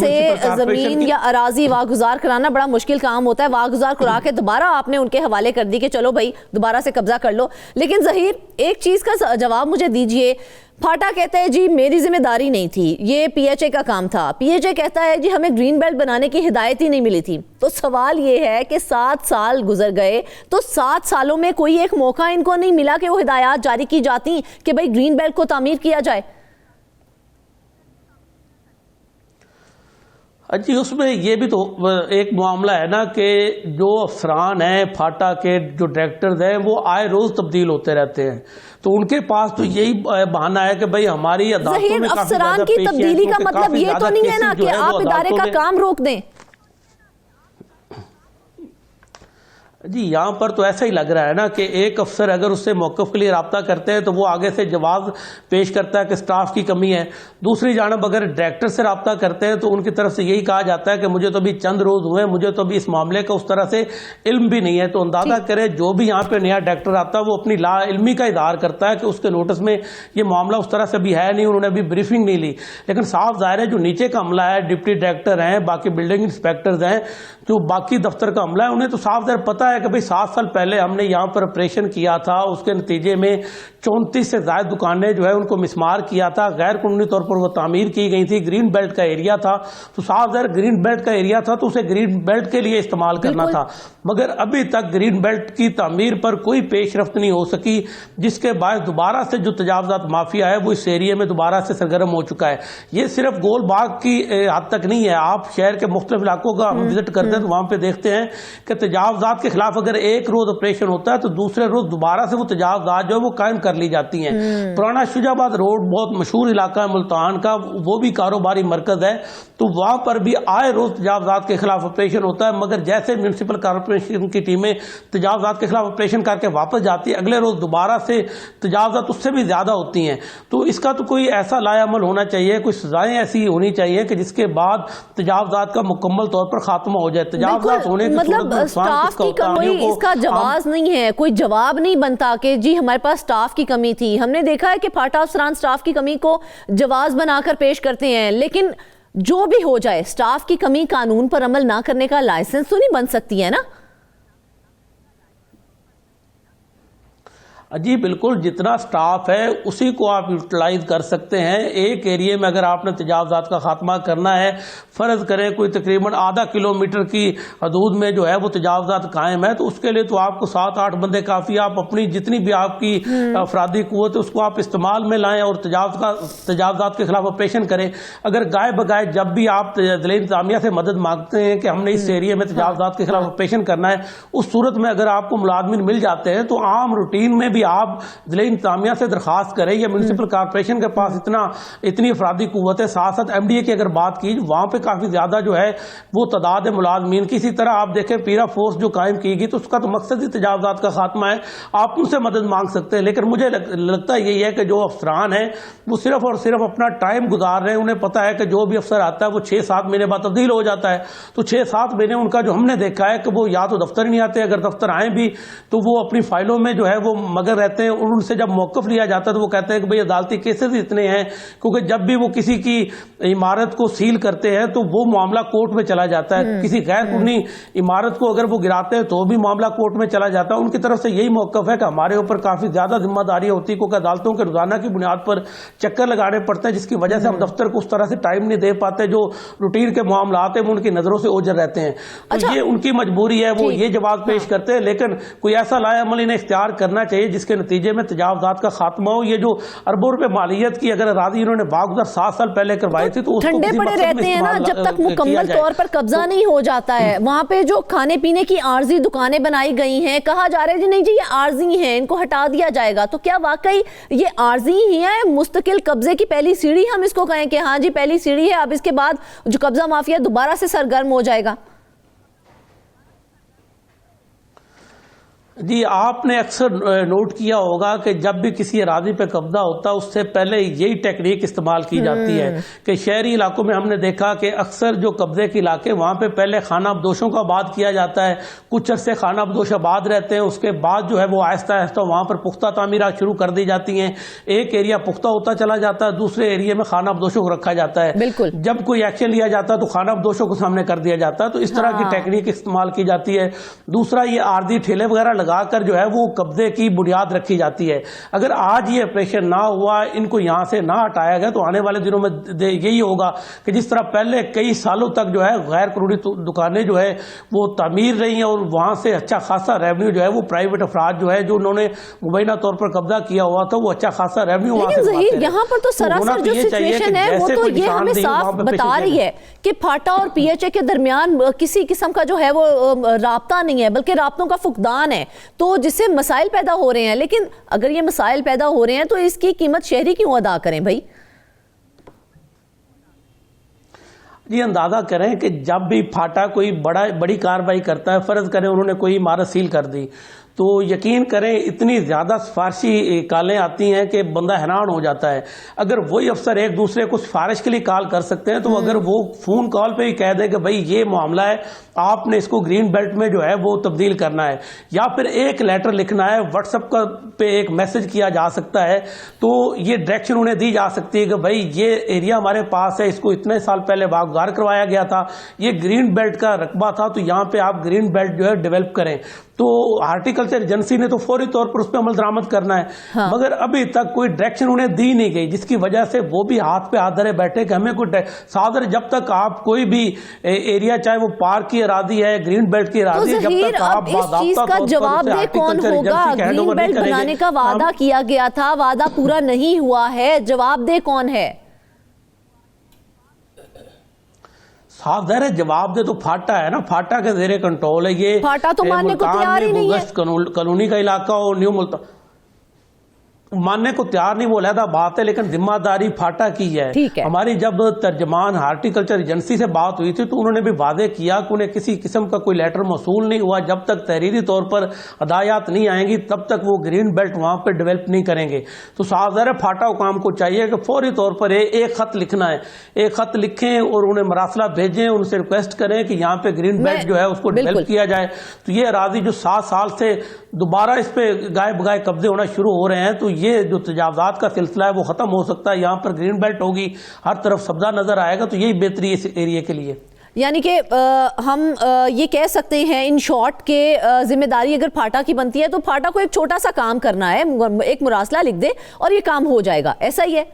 زمین یا اراضی واگزار کرانا بڑا مشکل کام ہوتا ہے. واگزار کرا کے دوبارہ آپ نے ان کے حوالے کر دی کہ چلو بھائی دوبارہ سے قبضہ کر لو. لیکن ظہیر ایک چیز کا جواب مجھے دیجئے. پھاٹا کہتا ہے جی میری ذمہ داری نہیں تھی, یہ پی ایچ اے کا کام تھا. پی ایچ اے کہتا ہے جی ہمیں گرین بیلٹ بنانے کی ہدایت ہی نہیں ملی تھی. تو سوال یہ ہے کہ 7 سال گزر گئے, تو 7 سالوں میں کوئی ایک موقع ان کو نہیں ملا کہ وہ ہدایات جاری کی جاتی کہ بھائی گرین بیلٹ کو تعمیر کیا جائے؟ جی اس میں یہ بھی تو ایک معاملہ ہے نا کہ جو افسران ہیں فاٹا کے, جو ڈائریکٹرز ہیں, وہ آئے روز تبدیل ہوتے رہتے ہیں. تو ان کے پاس تو یہی بہانہ ہے کہ بھئی ہماری عدالتوں میں افسران کی تبدیلی کا مطلب یہ تو نہیں ہے نا کہ آپ ادارے کا کام روک دیں. جی یہاں پر تو ایسا ہی لگ رہا ہے نا کہ ایک افسر اگر اس سے موقف کے لیے رابطہ کرتے ہیں تو وہ آگے سے جواز پیش کرتا ہے کہ سٹاف کی کمی ہے. دوسری جانب اگر ڈائریکٹر سے رابطہ کرتے ہیں تو ان کی طرف سے یہی کہا جاتا ہے کہ مجھے تو ابھی چند روز ہوئے, مجھے تو ابھی اس معاملے کا اس طرح سے علم بھی نہیں ہے. تو اندازہ کریں جو بھی یہاں پہ نیا ڈائریکٹر آتا ہے وہ اپنی لا علمی کا اظہار کرتا ہے کہ اس کے نوٹس میں یہ معاملہ اس طرح سے بھی ہے نہیں, انہوں نے ابھی بریفنگ نہیں لی. لیکن صاف ظاہر ہے جو نیچے کا عملہ ہے, ڈپٹی ڈائریکٹر ہیں, باقی بلڈنگ انسپیکٹرز ہیں, جو باقی دفتر کا عملہ ہے, انہیں تو صاف ظاہر پتہ ہے کہ بھئی 7 سال پہلے ہم نے یہاں پر آپریشن کیا تھا, اس کے نتیجے میں 34 سے زائد دکانیں جو ہے ان کو مسمار کیا تھا, غیر قانونی طور پر وہ تعمیر کی گئی تھی. گرین بیلٹ کا ایریا تھا, تو صاف ظاہر گرین بیلٹ کا ایریا تھا تو اسے گرین بیلٹ کے لیے استعمال کرنا تھا. مگر ابھی تک گرین بیلٹ کی تعمیر پر کوئی پیش رفت نہیں ہو سکی, جس کے باعث دوبارہ سے جو تجاوزات مافیا ہے وہ اس ایریے میں دوبارہ سے سرگرم ہو چکا ہے. یہ صرف گول باغ کی حد تک نہیں ہے, آپ شہر کے مختلف علاقوں کا ہم وزٹ کرتے ہیں تو وہاں پہ دیکھتے ہیں کہ تجاوزات کے خلاف اگر ایک روز آپریشن ہوتا ہے تو دوسرے روز دوبارہ سے وہ تجاوزات جو ہے وہ قائم کر لی جاتی ہیں. پرانا شجاع آباد روڈ بہت مشہور علاقہ ہے ملتان کا, وہ بھی کاروباری مرکز ہے, تو وہاں پر بھی آئے روز تجاوزات کے خلاف آپریشن ہوتا ہے. مگر جیسے میونسپل کارپوریشن کی ٹیمیں تجاوزات کے خلاف آپریشن کر کے واپس جاتی ہے, اگلے روز دوبارہ سے تجاوزات اس سے بھی زیادہ ہوتی ہیں. تو اس کا تو کوئی ایسا لائے عمل ہونا چاہیے, کوئی سزائیں ایسی ہونی چاہیے کہ جس کے بعد تجاوزات کا مکمل طور پر خاتمہ ہو جائے. تجاوزات ہونے کی مطلب سٹاف کی کمی, اس کا جواز نہیں ہے, کوئی جواب نہیں بنتا کہ جی ہمارے پاس سٹاف کی کمی تھی. ہم نے دیکھا ہے کہ پھاٹا افسران سٹاف کی کمی کو جواز بنا کر پیش کرتے ہیں, لیکن جو بھی ہو جائے سٹاف کی کمی قانون پر عمل نہ کرنے کا لائسنس تو نہیں بن سکتی ہے نا. جی بالکل، جتنا سٹاف ہے اسی کو آپ یوٹیلائز کر سکتے ہیں. ایک ایریے میں اگر آپ نے تجاوزات کا خاتمہ کرنا ہے، فرض کریں کوئی تقریباً آدھا کلومیٹر کی حدود میں جو ہے وہ تجاوزات قائم ہے، تو اس کے لیے تو آپ کو 7-8 بندے کافی. آپ اپنی جتنی بھی آپ کی افرادی قوت ہے اس کو آپ استعمال میں لائیں اور تجاوزات کے خلاف آپریشن کریں. اگر گائے بگائے جب بھی آپ ضلع انتظامیہ سے مدد مانگتے ہیں کہ ہم نے اس ایریے میں تجاوزات کے خلاف آپریشن کرنا ہے، اس صورت میں اگر آپ کو ملازمین مل جاتے ہیں تو عام روٹین میں بھی آپ ضلع انتظامیہ سے درخواست کریں یا میونسپل کارپوریشن کے پاس اتنی افرادی قوت ہے. ساتھ ساتھ ایم ڈی اے کی اگر بات کی، وہاں پہ کافی زیادہ جو ہے وہ تعداد ملازمین کی. اسی طرح آپ دیکھیں پیرا فورس جو قائم کی گئی تو اس کا تو مقصد ہی تجاوزات کا خاتمہ ہے. آپ ان سے مدد مانگ سکتے ہیں، لیکن مجھے لگتا یہی ہے کہ جو افسران ہیں وہ صرف اور صرف اپنا ٹائم گزار رہے ہیں. انہیں پتا ہے کہ جو بھی افسر آتا ہے وہ 6-7 مہینے بعد تبدیل ہو جاتا ہے، تو 6-7 مہینے ان کا جو ہم نے دیکھا ہے کہ وہ یا تو دفتر ہی نہیں آتے، اگر دفتر آئیں بھی تو وہ اپنی فائلوں میں جو ہے وہ مگر رہتے ہیں. اور ان سے جب موقف لیا جاتا ہے تو وہ کہتے ہیں کہ بھئی عدالتی کیسز اتنے ہیں، کیونکہ جب بھی وہ کسی کی عمارت کو سیل کرتے ہیں تو وہ معاملہ کورٹ میں چلا جاتا ہے. کسی غیر قانونی عمارت کو اگر وہ گراتے ہیں تو بھی معاملہ کورٹ میں چلا جاتا ہے. ان کی طرف سے یہی موقف ہے کہ ہمارے اوپر کافی زیادہ ذمہ داری ہوتی ہے، کیونکہ عدالتوں کے روزانہ کی بنیاد پر چکر لگانے پڑتے ہیں، جس کی وجہ سے ہم دفتر کو اس طرح سے ٹائم نہیں دے پاتے. جو روٹین کے معاملات ہیں وہ ان کی نظروں سے اوجھل رہتے ہیں. تو یہ ان کی مجبوری ہے، وہ یہ جواز پیش کرتے ہیں، لیکن کوئی ایسا لائحہ عمل انہیں اختیار کرنا چاہیے جس کے نتیجے میں تجاوزات کا خاتمہ ہو. یہ جو اربوں روپے مالیت کی اگر اراضی انہوں نے باگزر 7 سال پہلے کروائی تھی تو اس کو ٹھنڈے پڑے رہتے ہیں نا جب تک مکمل طور پر قبضہ نہیں ہو جاتا ہے. وہاں پہ جو کھانے پینے کی عارضی دکانیں بنائی گئی ہیں، کہا جا رہا ہے جی نہیں جی یہ عارضی ہیں، ان کو ہٹا دیا جائے گا. تو کیا واقعی یہ عارضی ہی ہے؟ مستقل قبضے کی پہلی سیڑھی ہم اس کو کہیں کہ ہاں جی پہلی سیڑھی ہے، اب اس کے بعد جو قبضہ مافیا دوبارہ سے سرگرم ہو جائے گا؟ جی آپ نے اکثر نوٹ کیا ہوگا کہ جب بھی کسی اراضی پہ قبضہ ہوتا ہے اس سے پہلے یہی ٹیکنیک استعمال کی جاتی ہے کہ شہری علاقوں میں ہم نے دیکھا کہ اکثر جو قبضے کے علاقے وہاں پہ پہلے خانہ بدوشوں کا آباد کیا جاتا ہے. کچھ عرصے خانہ بدوش آباد رہتے ہیں، اس کے بعد جو ہے وہ آہستہ آہستہ وہاں پر پختہ تعمیرات شروع کر دی جاتی ہیں. ایک ایریا پختہ ہوتا چلا جاتا ہے، دوسرے ایریا میں خانہ بدوشوں کو رکھا جاتا ہے. بالکل. جب کوئی ایکشن لیا جاتا ہے تو خانہ بدوشوں کو سامنے کر دیا جاتا ہے. تو اس طرح کی ٹیکنیک استعمال کی جاتی ہے. دوسرا یہ عارضی ٹھیلے وغیرہ لگا کر جو ہے وہ قبضے کی بنیاد رکھی جاتی ہے. اگر آج یہ آپریشن نہ ہوا، ان کو یہاں سے نہ ہٹایا گیا تو آنے والے دنوں میں یہی ہوگا کہ جس طرح پہلے کئی سالوں تک جو ہے غیر قانونی دکانیں جو ہے وہ تعمیر رہی ہیں اور وہاں سے اچھا خاصا ریونیو جو ہے وہ پرائیویٹ افراد جو ہے جو انہوں نے مبینہ طور پر قبضہ کیا ہوا تھا وہ اچھا خاصا ریونیو وہاں سے ظہیر یہاں پر تو سراسر جو سچویشن ہے وہ تو یہ ہمیں صاف بتا رہی ہے کہ پھاٹا اور پی ایچ اے کے درمیان کسی قسم کا جو ہے وہ رابطہ نہیں ہے، بلکہ رابطوں کا فقدان ہے. تو جس سے مسائل پیدا ہو رہے ہیں، لیکن اگر یہ مسائل پیدا ہو رہے ہیں تو اس کی قیمت شہری کیوں ادا کریں بھائی؟ جی اندازہ کریں کہ جب بھی پھاٹا کوئی بڑی کارروائی کرتا ہے، فرض کریں انہوں نے کوئی عمارت سیل کر دی تو یقین کریں اتنی زیادہ سفارشی کالیں آتی ہیں کہ بندہ حیران ہو جاتا ہے. اگر وہی افسر ایک دوسرے کو سفارش کے لیے کال کر سکتے ہیں تو اگر وہ فون کال پہ ہی کہہ دے کہ بھائی یہ معاملہ ہے، آپ نے اس کو گرین بیلٹ میں جو ہے وہ تبدیل کرنا ہے، یا پھر ایک لیٹر لکھنا ہے، واٹس ایپ پہ ایک میسج کیا جا سکتا ہے، تو یہ ڈائریکشن انہیں دی جا سکتی ہے کہ بھائی یہ ایریا ہمارے پاس ہے، اس کو اتنے سال پہلے واگزار کروایا گیا تھا، یہ گرین بیلٹ کا رقبہ تھا، تو یہاں پہ آپ گرین بیلٹ جو ہے ڈیولپ کریں. تو ہارٹیکلچر ایجنسی نے تو فوری طور پر اس پہ عمل درآمد کرنا ہے، مگر ابھی تک کوئی ڈائریکشن انہیں دی نہیں گئی، جس کی وجہ سے وہ بھی ہاتھ پہ ہاتھ دھرے بیٹھے کہ ہمیں کوئی صادر جب تک آپ کوئی بھی ایریا چاہے وہ پارک کی اراضی ہے، گرین بیلٹ کی اراضی ہے، جب تک آپ باضابطہ طور پر جواب دے کون ہوگا؟ گرین بیلٹ بنانے کا وعدہ کیا گیا تھا، وعدہ پورا نہیں ہوا ہے، جواب دے کون ہے؟ صاف ظاہر ہے جواب دے تو پھاٹا ہے نا، پھاٹا کے زیر کنٹرول ہے. یہ پھاٹا تو ماننے کو تیار ہی نہیں ہے. کالونی کا علاقہ اور نیو ملتان ماننے کو تیار نہیں، وہ علیحدہ بات ہے، لیکن ذمہ داری پھاٹا کی ہے. ہماری جب ترجمان ہارٹیکلچر ایجنسی سے بات ہوئی تھی تو انہوں نے بھی واضح کیا کہ انہیں کسی قسم کا کوئی لیٹر موصول نہیں ہوا، جب تک تحریری طور پر ہدایات نہیں آئیں گی تب تک وہ گرین بیلٹ وہاں پہ ڈیولپ نہیں کریں گے. تو صاف ظاہر ہے پھاٹا حکام کو چاہیے کہ فوری طور پر ایک خط لکھنا ہے، ایک خط لکھیں اور انہیں مراسلہ بھیجیں، ان سے ریکویسٹ کریں کہ یہاں پہ گرین بیلٹ جو ہے اس کو ڈیولپ کیا جائے. تو یہ اراضی جو 7 سال سے دوبارہ اس پہ گائے بگائے قبضے ہونا شروع ہو رہے ہیں، تو یہ جو تجاوزات کا سلسلہ ہے وہ ختم ہو سکتا ہے. یہاں پر گرین بیلٹ ہوگی، ہر طرف سبزہ نظر آئے گا، تو یہی بہتری اس ایریے کے لیے. یعنی کہ ہم یہ کہہ سکتے ہیں ان شارٹ کہ ذمہ داری اگر پھاٹا کی بنتی ہے تو پھاٹا کو ایک چھوٹا سا کام کرنا ہے, ایک مراسلہ لکھ دے اور یہ کام ہو جائے گا, ایسا ہی ہے؟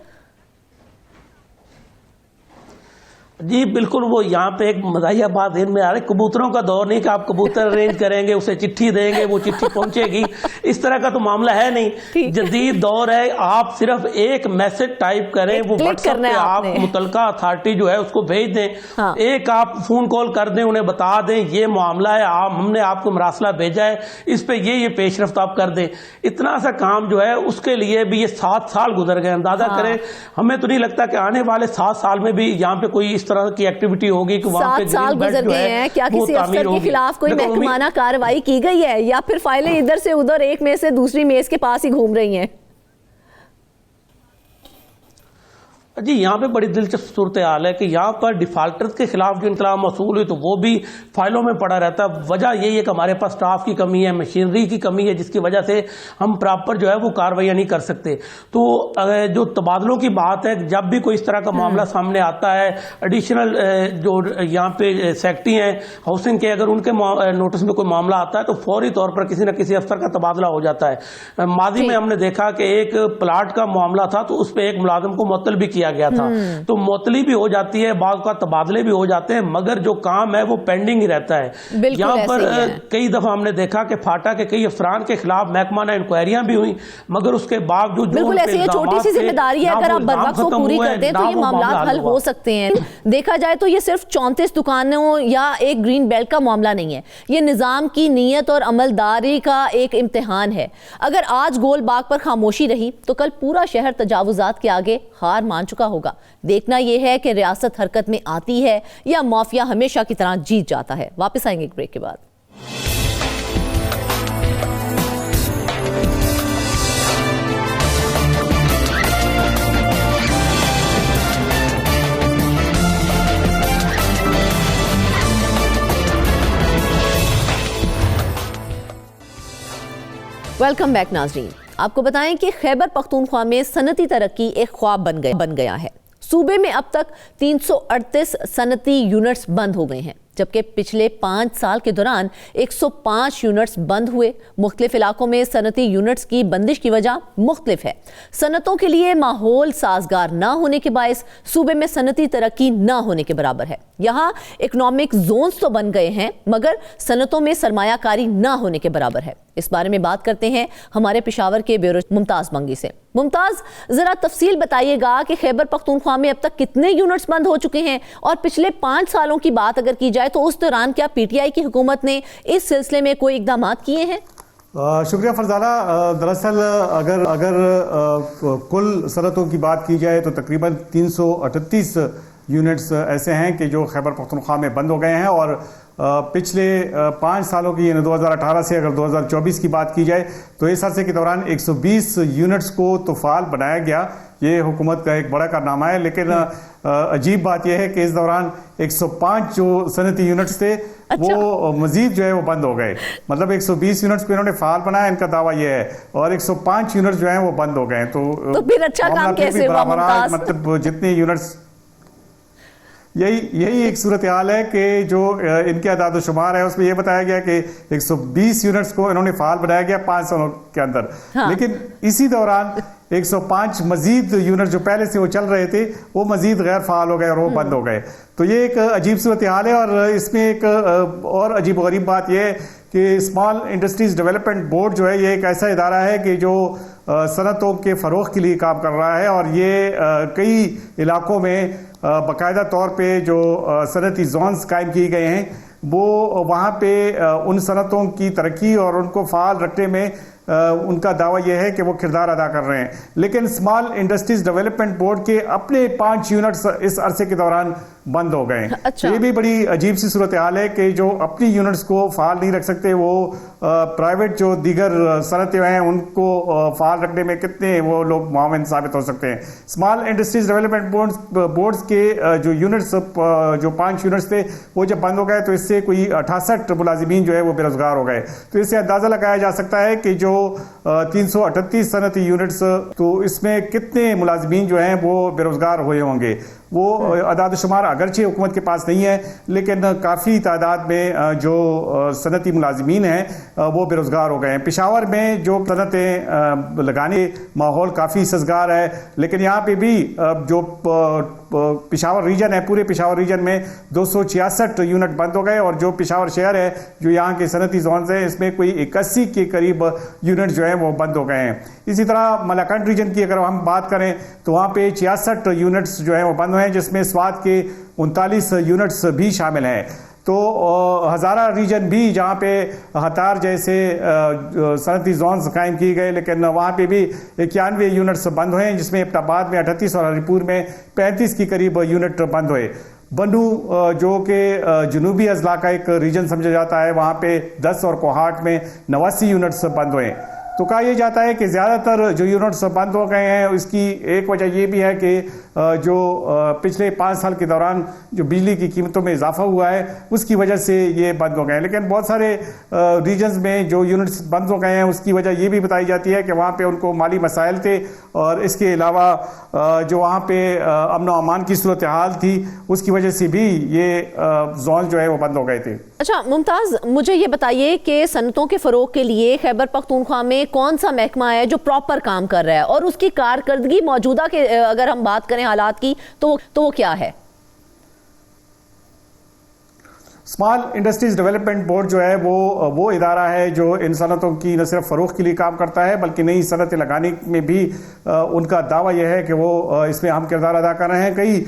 جی بالکل, وہ یہاں پہ ایک مزاحیہ بات ذہن میں آ رہی ہے, کبوتروں کا دور نہیں کہ آپ کبوتر ارینج کریں گے, اسے چٹھی دیں گے, وہ چٹھی پہنچے گی, اس طرح کا تو معاملہ ہے نہیں. جدید دور ہے, آپ صرف ایک میسج ٹائپ کریں, وہ واٹس ایپ پہ آپ متعلقہ اتھارٹی جو ہے اس کو بھیج دیں, ایک آپ فون کال کر دیں, انہیں بتا دیں یہ معاملہ ہے, ہم نے آپ کو مراسلہ بھیجا ہے, اس پہ یہ پیش رفت آپ کر دیں. اتنا سا کام جو ہے اس کے لیے بھی یہ 7 سال گزر گئے. اندازہ کریں, ہمیں تو نہیں لگتا کہ آنے والے 7 سال میں بھی یہاں پہ کوئی اس طرح کی ایکٹیویٹی ہوگی کہ وہاں پہ 7 سال گزر گئے ہیں, کیا کسی افسر کے خلاف کوئی محکمانہ کارروائی کی گئی ہے یا پھر فائلیں ادھر سے ادھر ایک میز سے دوسری میز کے پاس ہی گھوم رہی ہیں؟ جی یہاں پہ بڑی دلچسپ صورتحال ہے کہ یہاں پر ڈیفالٹرز کے خلاف جو انطلاع موصول ہوئی تو وہ بھی فائلوں میں پڑا رہتا ہے. وجہ یہی ہے کہ ہمارے پاس سٹاف کی کمی ہے, مشینری کی کمی ہے, جس کی وجہ سے ہم پراپر جو ہے وہ کاروائیاں نہیں کر سکتے. تو جو تبادلوں کی بات ہے, جب بھی کوئی اس طرح کا معاملہ سامنے آتا ہے, ایڈیشنل جو یہاں پہ سیکٹری ہیں ہاؤسنگ کے, اگر ان کے نوٹس میں کوئی معاملہ آتا ہے تو فوری طور پر کسی نہ کسی افسر کا تبادلہ ہو جاتا ہے. ماضی میں ہم نے دیکھا کہ ایک پلاٹ کا معاملہ تھا تو اس پہ ایک ملازم کو معطل بھی کیا گیا تھا, تو معطلی بھی ہو جاتی ہے, بعض کا تبادلے بھی ہو جاتے ہیں, مگر جو کام ہے وہ پینڈنگ ہی رہتا ہے. یہاں پر کئی دفعہ ہم نے دیکھا کہ پھاٹا کے کئی افسران کے خلاف محکمانہ انکوائریاں بھی ہوئیں, مگر اس کے باوجود بالکل ایسی یہ چھوٹی سی ذمہ داری ہے, اگر آپ بروقت کو پوری کر دیں تو یہ معاملات حل ہو سکتے ہیں. دیکھا جائے تو یہ صرف 34 دکانوں یا ایک گرین بیلٹ کا معاملہ نہیں ہے, یہ نظام کی نیت اور عملداری کا ایک امتحان ہے. اگر آج گول باغ پر خاموشی رہی تو کل پورا شہر تجاوزات کے آگے ہار مان چکا ہوگا. دیکھنا یہ ہے کہ ریاست حرکت میں آتی ہے یا مافیا ہمیشہ کی طرح جیت جاتا ہے. واپس آئیں گے ایک بریک کے بعد. ویلکم بیک ناظرین. آپ کو بتائیں کہ خیبر پختونخوا میں صنعتی ترقی ایک خواب بن گیا ہے. صوبے میں اب تک 338 صنعتی یونٹس بند ہو گئے ہیں, جبکہ پچھلے 5 سال کے دوران 105 یونٹس بند ہوئے. مختلف علاقوں میں صنعتی یونٹس کی بندش کی وجہ مختلف ہے. صنعتوں کے لیے ماحول سازگار نہ ہونے کے باعث صوبے میں صنعتی ترقی نہ ہونے کے برابر ہے. یہاں اکنامک زونز تو بن گئے ہیں مگر صنعتوں میں سرمایہ کاری نہ ہونے کے برابر ہے. اس بارے میں بات کرتے ہیں ہمارے پشاور کے بیورو ممتاز منگی سے. ممتاز, ذرا تفصیل بتائیے گا کہ خیبر پختونخوا میں اب تک کتنے یونٹس بند ہو چکے ہیں, اور پچھلے 5 سالوں کی بات اگر کی جائے تو اس دوران کیا پی ٹی آئی کی حکومت نے اس سلسلے میں کوئی اقدامات کیے ہیں؟ شکریہ فرزانہ. دراصل اگر کل صنعتوں کی بات کی جائے تو تقریباً 338 یونٹس ایسے ہیں کہ جو خیبر پختونخوا میں بند ہو گئے ہیں, اور پچھلے 5 سالوں کی یعنی 2018 سے اگر 2024 کی بات کی جائے تو اس عرصے کے دوران 120 یونٹس کو تو فعال بنایا گیا. یہ حکومت کا ایک بڑا کارنامہ ہے, لیکن عجیب بات یہ ہے کہ اس دوران 105 جو صنعتی یونٹس تھے وہ مزید جو ہے وہ بند ہو گئے. مطلب 120 یونٹس کو انہوں نے فعال بنایا, ان کا دعویٰ یہ ہے, اور 105 یونٹس جو ہیں وہ بند ہو گئے. تو پھر اچھا کام کیسے ہوا ممتاز؟ مطلب جتنے یونٹس, یہی ایک صورتحال ہے کہ جو ان کے اعداد و شمار ہے اس میں یہ بتایا گیا کہ 120 یونٹس کو انہوں نے فعال بنایا گیا 5 سالوں کے اندر, لیکن اسی دوران 105 مزید یونٹ جو پہلے سے وہ چل رہے تھے وہ مزید غیر فعال ہو گئے اور وہ بند ہو گئے. تو یہ ایک عجیب صورتحال ہے, اور اس میں ایک اور عجیب و غریب بات یہ ہے کہ اسمال انڈسٹریز ڈیولپمنٹ بورڈ جو ہے یہ ایک ایسا ادارہ ہے کہ جو صنعتوں کے فروغ کے لیے کام کر رہا ہے, اور یہ کئی علاقوں میں باقاعدہ طور پہ جو صنعتی زونز قائم کیے گئے ہیں وہ وہاں پہ ان صنعتوں کی ترقی اور ان کو فعال رکھنے میں ان کا دعویٰ یہ ہے کہ وہ کردار ادا کر رہے ہیں. لیکن اسمال انڈسٹریز ڈیولپمنٹ بورڈ کے اپنے 5 یونٹس اس عرصے کے دوران بند ہو گئے. یہ بھی بڑی عجیب سی صورتحال ہے کہ جو اپنی یونٹس کو فعال نہیں رکھ سکتے وہ پرائیویٹ جو دیگر صنعتیں ہیں ان کو فعال رکھنے میں کتنے وہ لوگ معاون ثابت ہو سکتے ہیں. اسمال انڈسٹریز ڈیولپمنٹ بورڈز کے جو یونٹس جو 5 یونٹس تھے وہ جب بند ہو گئے تو اس سے کوئی 68 ملازمین جو ہے وہ بے روزگار ہو گئے. تو اس سے اندازہ لگایا جا سکتا ہے کہ جو 338 صنعتی یونٹس تو اس میں کتنے ملازمین جو ہیں وہ بے روزگار ہوئے ہوں گے. وہ اعداد و شمار اگرچہ حکومت کے پاس نہیں ہے لیکن کافی تعداد میں جو صنعتی ملازمین ہیں وہ بے روزگار ہو گئے ہیں. پشاور میں جو صنعتیں لگانے ماحول کافی سازگار ہے, لیکن یہاں پہ بھی جو پشاور ریجن ہے, پورے پشاور ریجن میں 266 یونٹ بند ہو گئے, اور جو پشاور شہر ہے جو یہاں کے صنعتی زونز ہیں اس میں کوئی 81 کے قریب یونٹ جو ہیں وہ بند ہو گئے ہیں. اسی طرح ملاکنڈ ریجن کی اگر ہم بات کریں تو وہاں پہ 66 یونٹس جو ہیں وہ بند ہوئے ہیں, جس میں سوات کے 39 یونٹس بھی شامل ہیں. تو ہزارہ ریجن بھی جہاں پہ ہتار جیسے صنعتی زونز قائم کیے گئے لیکن وہاں پہ بھی 91 یونٹس بند ہوئے ہیں, جس میں ابٹ آباد میں 38 اور ہری پور میں 35 کے قریب یونٹ بند ہوئے. بنو جو کہ جنوبی اضلاع کا ایک ریجن سمجھا جاتا ہے, وہاں پہ 10 اور کوہاٹ میں 89 یونٹس بند ہوئے. تو کہا یہ جاتا ہے کہ زیادہ تر جو یونٹس بند ہو گئے ہیں اس کی ایک وجہ یہ بھی ہے کہ جو پچھلے 5 سال کے دوران جو بجلی کی قیمتوں میں اضافہ ہوا ہے اس کی وجہ سے یہ بند ہو گئے ہیں. لیکن بہت سارے ریجنز میں جو یونٹس بند ہو گئے ہیں اس کی وجہ یہ بھی بتائی جاتی ہے کہ وہاں پہ ان کو مالی مسائل تھے, اور اس کے علاوہ جو وہاں پہ امن و امان کی صورتحال تھی اس کی وجہ سے بھی یہ زون جو ہے وہ بند ہو گئے تھے. اچھا ممتاز, مجھے یہ بتائیے کہ صنعتوں کے فروغ کے لیے خیبر پختونخوا میں کون سا محکمہ ہے جو پراپر کام کر رہا ہے, اور اس کی کارکردگی موجودہ کے اگر ہم بات کریں حالات کی تو وہ کیا ہے؟ اسمال انڈسٹریز ڈیولپمنٹ بورڈ جو ہے وہ ادارہ ہے جو ان صنعتوں کی نہ صرف فروغ کے لیے کام کرتا ہے بلکہ نئی صنعتیں لگانے میں بھی ان کا دعویٰ یہ ہے کہ وہ اس میں اہم کردار ادا کر رہے ہیں. کئی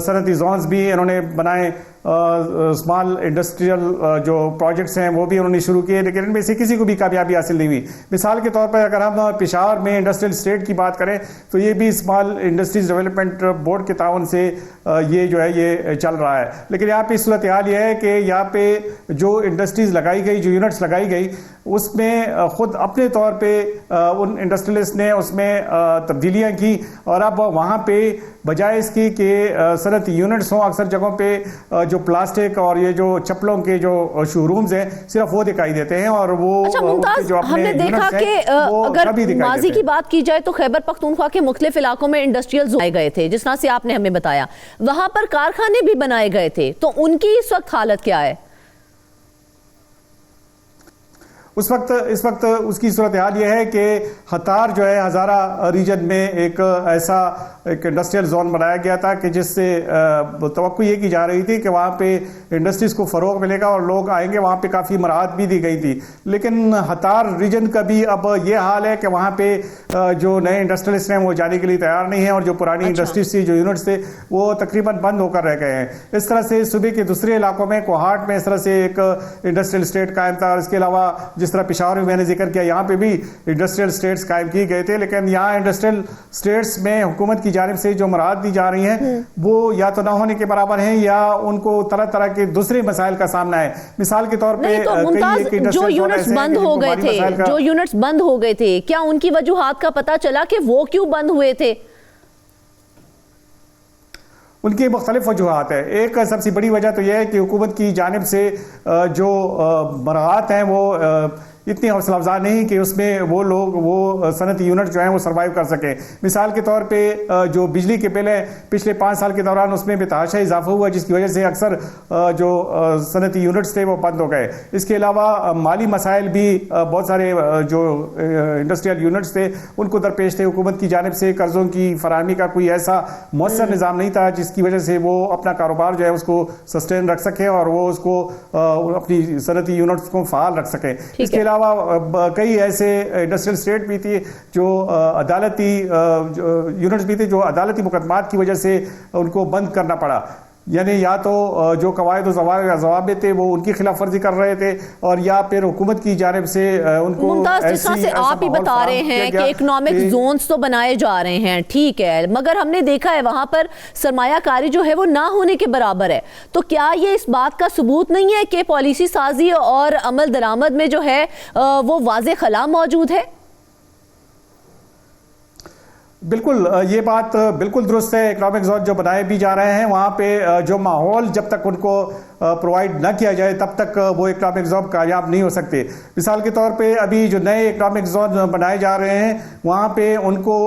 صنعتی زونز بھی انہوں نے بنائے, اسمال انڈسٹریل جو پروجیکٹس ہیں وہ بھی انہوں نے شروع کیے, لیکن ان میں سے کسی کو بھی کامیابی حاصل نہیں ہوئی. مثال کے طور پر اگر ہم پشاور میں انڈسٹریل اسٹیٹ کی بات کریں تو یہ بھی اسمال انڈسٹریز ڈیولپمنٹ بورڈ کے تعاون سے یہ جو ہے یہ چل رہا ہے. لیکن یہاں پہ صورتحال یہ ہے کہ یہاں پہ جو انڈسٹریز لگائی گئی, جو یونٹس لگائی گئی, اس میں خود اپنے طور پہ ان انڈسٹریلسٹ نے اس میں تبدیلیاں کی, اور اب وہاں پہ بجائے اس کی کہ صنعتی یونٹس ہوں, اکثر جگہوں پہ جو پلاسٹک اور یہ جو چپلوں کے جو شو رومز ہیں صرف وہ دکھائی دیتے ہیں, اور وہ اچھا ممتاز, ہم نے دیکھا کہ اگر ماضی کی بات کی جائے تو خیبر پختونخوا کے مختلف علاقوں میں انڈسٹریل زون آئے گئے تھے, جس طرح سے آپ نے ہمیں بتایا, وہاں پر کارخانے بھی بنائے گئے تھے, تو ان کی اس وقت حالت کیا ہے؟ اس وقت اس کی صورتحال یہ ہے کہ ہتار جو ہے ہزارہ ریجن میں ایک ایسا ایک انڈسٹریل زون بنایا گیا تھا کہ جس سے توقع یہ کی جا رہی تھی کہ وہاں پہ انڈسٹریز کو فروغ ملے گا اور لوگ آئیں گے. وہاں پہ کافی مراحت بھی دی گئی تھی, لیکن ہتار ریجن کا بھی اب یہ حال ہے کہ وہاں پہ جو نئے انڈسٹریلسٹ ہیں وہ جانے کے لیے تیار نہیں ہیں, اور جو پرانی انڈسٹریز تھی, جو یونٹس تھے, وہ تقریباً بند ہو کر رہ گئے ہیں. اس طرح سے صوبے کے دوسرے علاقوں میں کوہاٹ میں اس طرح سے ایک انڈسٹریل اسٹیٹ قائم تھا, اور اس کے علاوہ جس طرح پشاور میں نے ذکر کیا یہاں پہ بھی انڈسٹریل اسٹیٹس قائم کیے گئے تھے, لیکن یہاں انڈسٹریل اسٹیٹس میں حکومت کی جانب سے جو مراحت دی جا رہی ہیں وہ یا تو نہ ہونے کے برابر ہیں یا ان کو طرح طرح کے دوسرے مسائل کا سامنا ہے. مثال کے طور پہ جو یونٹس بند ہو گئے تھے, جو یونٹس بند ہو گئے تھے, کیا ان کی وجوہات کا پتہ چلا کہ وہ کیوں بند ہوئے تھے؟ ان کی مختلف وجوہات ہیں. ایک سب سے بڑی وجہ تو یہ ہے کہ حکومت کی جانب سے جو مراحت ہیں وہ اتنی حوصلہ افزا نہیں کہ اس میں وہ لوگ وہ صنعتی یونٹ جو ہیں وہ سروائیو کر سکیں. مثال کے طور پہ جو بجلی کے بل ہیں پچھلے 5 سال کے دوران اس میں بے تحاشا اضافہ ہوا, جس کی وجہ سے اکثر جو صنعتی یونٹس تھے وہ بند ہو گئے. اس کے علاوہ مالی مسائل بھی بہت سارے جو انڈسٹریل یونٹس تھے ان کو درپیش تھے. حکومت کی جانب سے قرضوں کی فراہمی کا کوئی ایسا مؤثر نظام نہیں تھا جس کی وجہ سے وہ اپنا کاروبار جو ہے اس کو سسٹین رکھ سکے اور وہ اس کو اپنی صنعتی یونٹس کو فعال رکھ سکیں. اس کے علاوہ کئی ایسے انڈسٹریل اسٹیٹ بھی تھی جو عدالتی یونٹس بھی تھے جو عدالتی مقدمات کی وجہ سے ان کو بند کرنا پڑا. یعنی یا تو جو قواعد و ضوابط تھے وہ ان کی خلاف ورزی کر رہے تھے, اور یا پھر حکومت کی جانب سے ان کو ممتاز, جس طرح سے آپ ہی بتا رہے ہیں کہ اکنامک زونز تو بنائے جا رہے ہیں, ٹھیک ہے, مگر ہم نے دیکھا ہے وہاں پر سرمایہ کاری جو ہے وہ نہ ہونے کے برابر ہے. تو کیا یہ اس بات کا ثبوت نہیں ہے کہ پالیسی سازی اور عمل درآمد میں جو ہے وہ واضح خلا موجود ہے؟ بالکل یہ بات بالکل درست ہے. اکنامک زون جو بنائے بھی جا رہے ہیں وہاں پہ جو ماحول جب تک ان کو پرووائڈ نہ کیا جائے تب تک وہ اکنامک زون کامیاب نہیں ہو سکتے. مثال کے طور پہ ابھی جو نئے اکنامک زون بنائے جا رہے ہیں وہاں پہ ان کو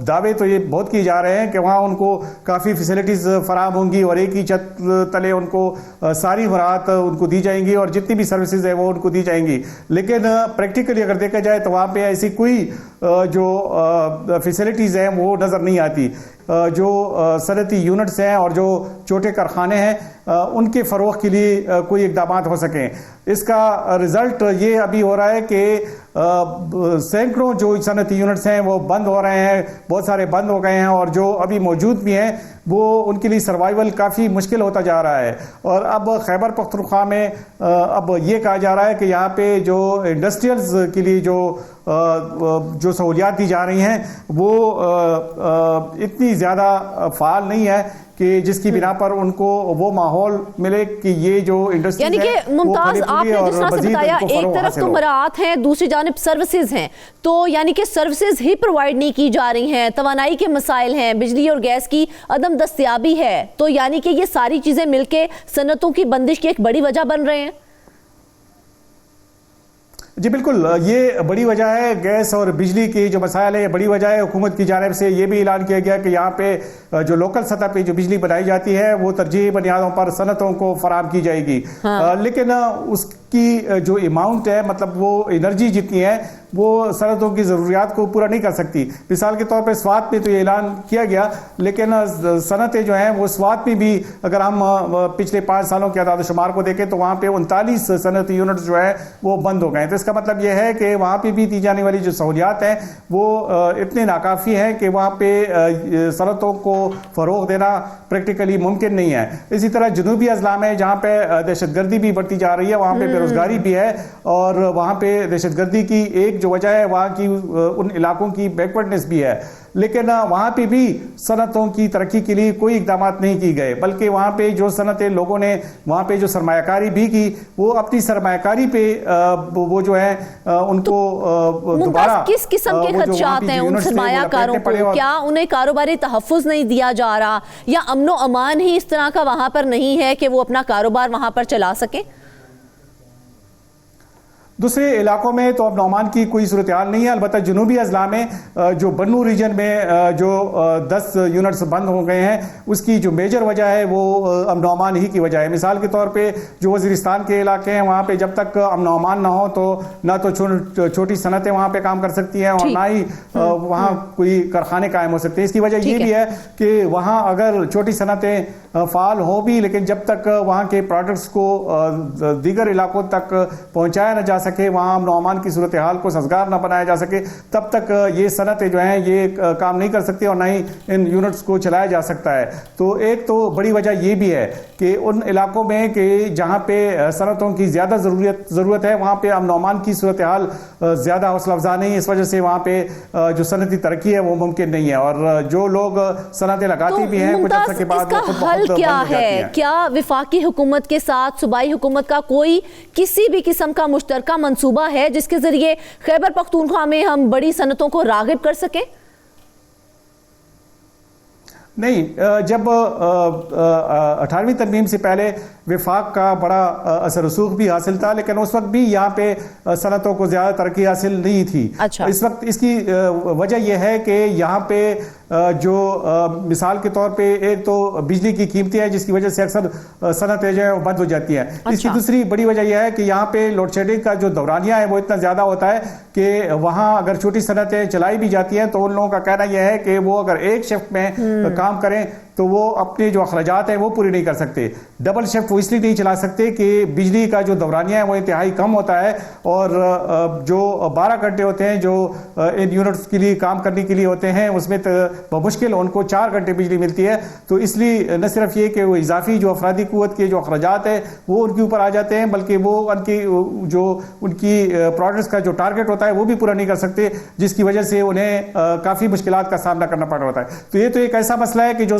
دعوے تو یہ بہت کیے جا رہے ہیں کہ وہاں ان کو کافی فیسلٹیز فراہم ہوں گی اور ایک ہی چھت تلے ان کو ساری مراحت ان کو دی جائیں گی اور جتنی بھی سروسز ہیں وہ ان کو دی جائیں گی. لیکن پریکٹیکلی اگر دیکھا جائے تو وہاں پہ ایسی کوئی جو فیسلٹیز ہیں وہ نظر نہیں آتی. جو صنعتی یونٹس ہیں اور جو چھوٹے کارخانے ہیں ان کے فروغ کے لیے کوئی اقدامات ہو سکیں. اس کا رزلٹ یہ ابھی ہو رہا ہے کہ سینکڑوں جو صنعتی یونٹس ہیں وہ بند ہو رہے ہیں, بہت سارے بند ہو گئے ہیں اور جو ابھی موجود بھی ہیں وہ ان کے لیے سروائیول کافی مشکل ہوتا جا رہا ہے. اور اب خیبر پختونخوا میں اب یہ کہا جا رہا ہے کہ یہاں پہ جو انڈسٹریلز کے لیے جو سہولیات دی جا رہی ہیں وہ اتنی زیادہ فعال نہیں ہے کہ جس کی بنا پر ان کو وہ ماحول ملے کہ یہ جو انڈسٹری یعنی کہ ممتاز آپ نے جس طرح سے بتایا ایک طرف تو مراعات ہیں دوسری جانب سروسز ہیں, تو یعنی کہ سروسز ہی پرووائڈ نہیں کی جا رہی ہیں, توانائی کے مسائل ہیں, بجلی اور گیس کی عدم دستیابی ہے, تو یعنی کہ یہ ساری چیزیں مل کے صنعتوں کی بندش کی ایک بڑی وجہ بن رہے ہیں. جی بالکل یہ بڑی وجہ ہے. گیس اور بجلی کی جو مسائل ہے یہ بڑی وجہ ہے. حکومت کی جانب سے یہ بھی اعلان کیا گیا کہ یہاں پہ جو لوکل سطح پہ جو بجلی بنائی جاتی ہے وہ ترجیحی بنیادوں پر صنعتوں کو فراہم کی جائے گی. لیکن اس کی جو اماؤنٹ ہے, مطلب وہ انرجی جتنی ہے وہ صنعتوں کی ضروریات کو پورا نہیں کر سکتی. مثال کے طور پہ سوات میں تو یہ اعلان کیا گیا, لیکن صنعتیں جو ہیں وہ سوات میں بھی اگر ہم پچھلے 5 سالوں کے اعداد و شمار کو دیکھیں تو وہاں پہ 39 صنعتی یونٹس جو ہیں وہ بند ہو گئے. تو اس کا مطلب یہ ہے کہ وہاں پہ بھی دی جانے والی جو سہولیات ہیں وہ اتنے ناکافی ہیں کہ وہاں پہ صنعتوں کو فروغ دینا پریکٹیکلی ممکن نہیں ہے. اسی طرح جنوبی اضلاع میں جہاں پہ دہشت گردی بھی بڑھتی جا رہی ہے وہاں پہ بےروزگاری بھی ہے, اور وہاں پہ دہشت گردی کی ایک جو وجہ ہے وہاں کی ان علاقوں کی بیکورڈنس بھی ہے. لیکن وہاں پہ بھی صنعتوں کی ترقی کے لیے کوئی اقدامات نہیں کی گئے, بلکہ وہاں پہ جو صنعتیں لوگوں نے وہاں پہ جو سرمایہ کاری بھی کی وہ اپنی سرمایہ کاری پہ وہ جو ہے ان کو دوبارہ کس قسم کے خدشات ہیں ان سرمایہ کاروں کو؟ کیا انہیں کاروباری تحفظ نہیں دیا جا رہا, یا امن و امان ہی اس طرح کا وہاں پر نہیں ہے کہ وہ اپنا کاروبار وہاں پر چلا سکیں؟ دوسرے علاقوں میں تو اب نعمان کی کوئی صورتحال نہیں ہے. البتہ جنوبی اضلاع میں جو بنو ریجن میں جو 10 یونٹس بند ہو گئے ہیں اس کی جو میجر وجہ ہے وہ امن و امان ہی کی وجہ ہے. مثال کے طور پہ جو وزیرستان کے علاقے ہیں وہاں پہ جب تک امن و امان نہ ہو تو نہ تو چھوٹی صنعتیں وہاں پہ کام کر سکتی ہیں اور نہ ہی وہاں کوئی کارخانے قائم ہو سکتے ہیں. اس کی وجہ یہ بھی ہے کہ وہاں اگر چھوٹی صنعتیں فعال ہو بھی لیکن جب تک وہاں کے پروڈکٹس کو دیگر علاقوں تک پہنچایا نہ جا سکے, وہاں امن و امان کی صورتحال کو سازگار نہ بنایا جا سکے, تب تک یہ صنعتیں جو ہیں یہ کام نہیں کر سکتی اور نہ ہی ان یونٹس کو چلایا جا سکتا ہے. تو ایک تو بڑی وجہ یہ بھی ہے کہ ان علاقوں میں کہ جہاں پہ صنعتوں کی زیادہ ضرورت ہے وہاں پہ امن و امان کی صورتحال زیادہ حوصلہ افزا نہیں. اس وجہ سے وہاں پہ جو صنعتی ترقی ہے وہ ممکن نہیں ہے, اور جو لوگ صنعتیں لگاتی بھی ہیں کچھ عرصے کے بعد کیا ہے, کیا وفاقی حکومت کے ساتھ صوبائی حکومت کا کوئی کسی بھی قسم کا مشترکہ منصوبہ ہے جس کے ذریعے خیبر پختونخوا میں ہم بڑی صنعتوں کو راغب کر سکیں؟ نہیں, جب 18ویں ترمیم سے پہلے وفاق کا بڑا اثر رسوخ بھی حاصل تھا, لیکن اس وقت بھی یہاں پہ صنعتوں کو زیادہ ترقی حاصل نہیں تھی. اس وقت اس کی وجہ یہ ہے کہ یہاں پہ جو مثال کے طور پہ ایک تو بجلی کی قیمتیں ہیں جس کی وجہ سے اکثر صنعتیں جو ہیں وہ بند ہو جاتی ہیں. اس کی دوسری بڑی وجہ یہ ہے کہ یہاں پہ لوڈ شیڈنگ کا جو دورانیہ ہے وہ اتنا زیادہ ہوتا ہے کہ وہاں اگر چھوٹی صنعتیں چلائی بھی جاتی ہیں تو ان لوگوں کا کہنا یہ ہے کہ وہ اگر ایک شفٹ میں کام کریں تو وہ اپنے جو اخراجات ہیں وہ پوری نہیں کر سکتے. ڈبل شفٹ وہ اس لیے نہیں چلا سکتے کہ بجلی کا جو دورانیہ ہے وہ انتہائی کم ہوتا ہے, اور جو 12 گھنٹے ہوتے ہیں جو ان یونٹس کے لیے کام کرنے کے لیے ہوتے ہیں اس میں بمشکل ان کو 4 گھنٹے بجلی ملتی ہے. تو اس لیے نہ صرف یہ کہ وہ اضافی جو افرادی قوت کے جو اخراجات ہیں وہ ان کے اوپر آ جاتے ہیں, بلکہ وہ ان کی پروڈکٹس کا جو ٹارگٹ ہوتا ہے وہ بھی پورا نہیں کر سکتے, جس کی وجہ سے انہیں کافی مشکلات کا سامنا کرنا پڑ رہا ہے. تو یہ تو ایک ایسا مسئلہ ہے کہ جو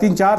3-4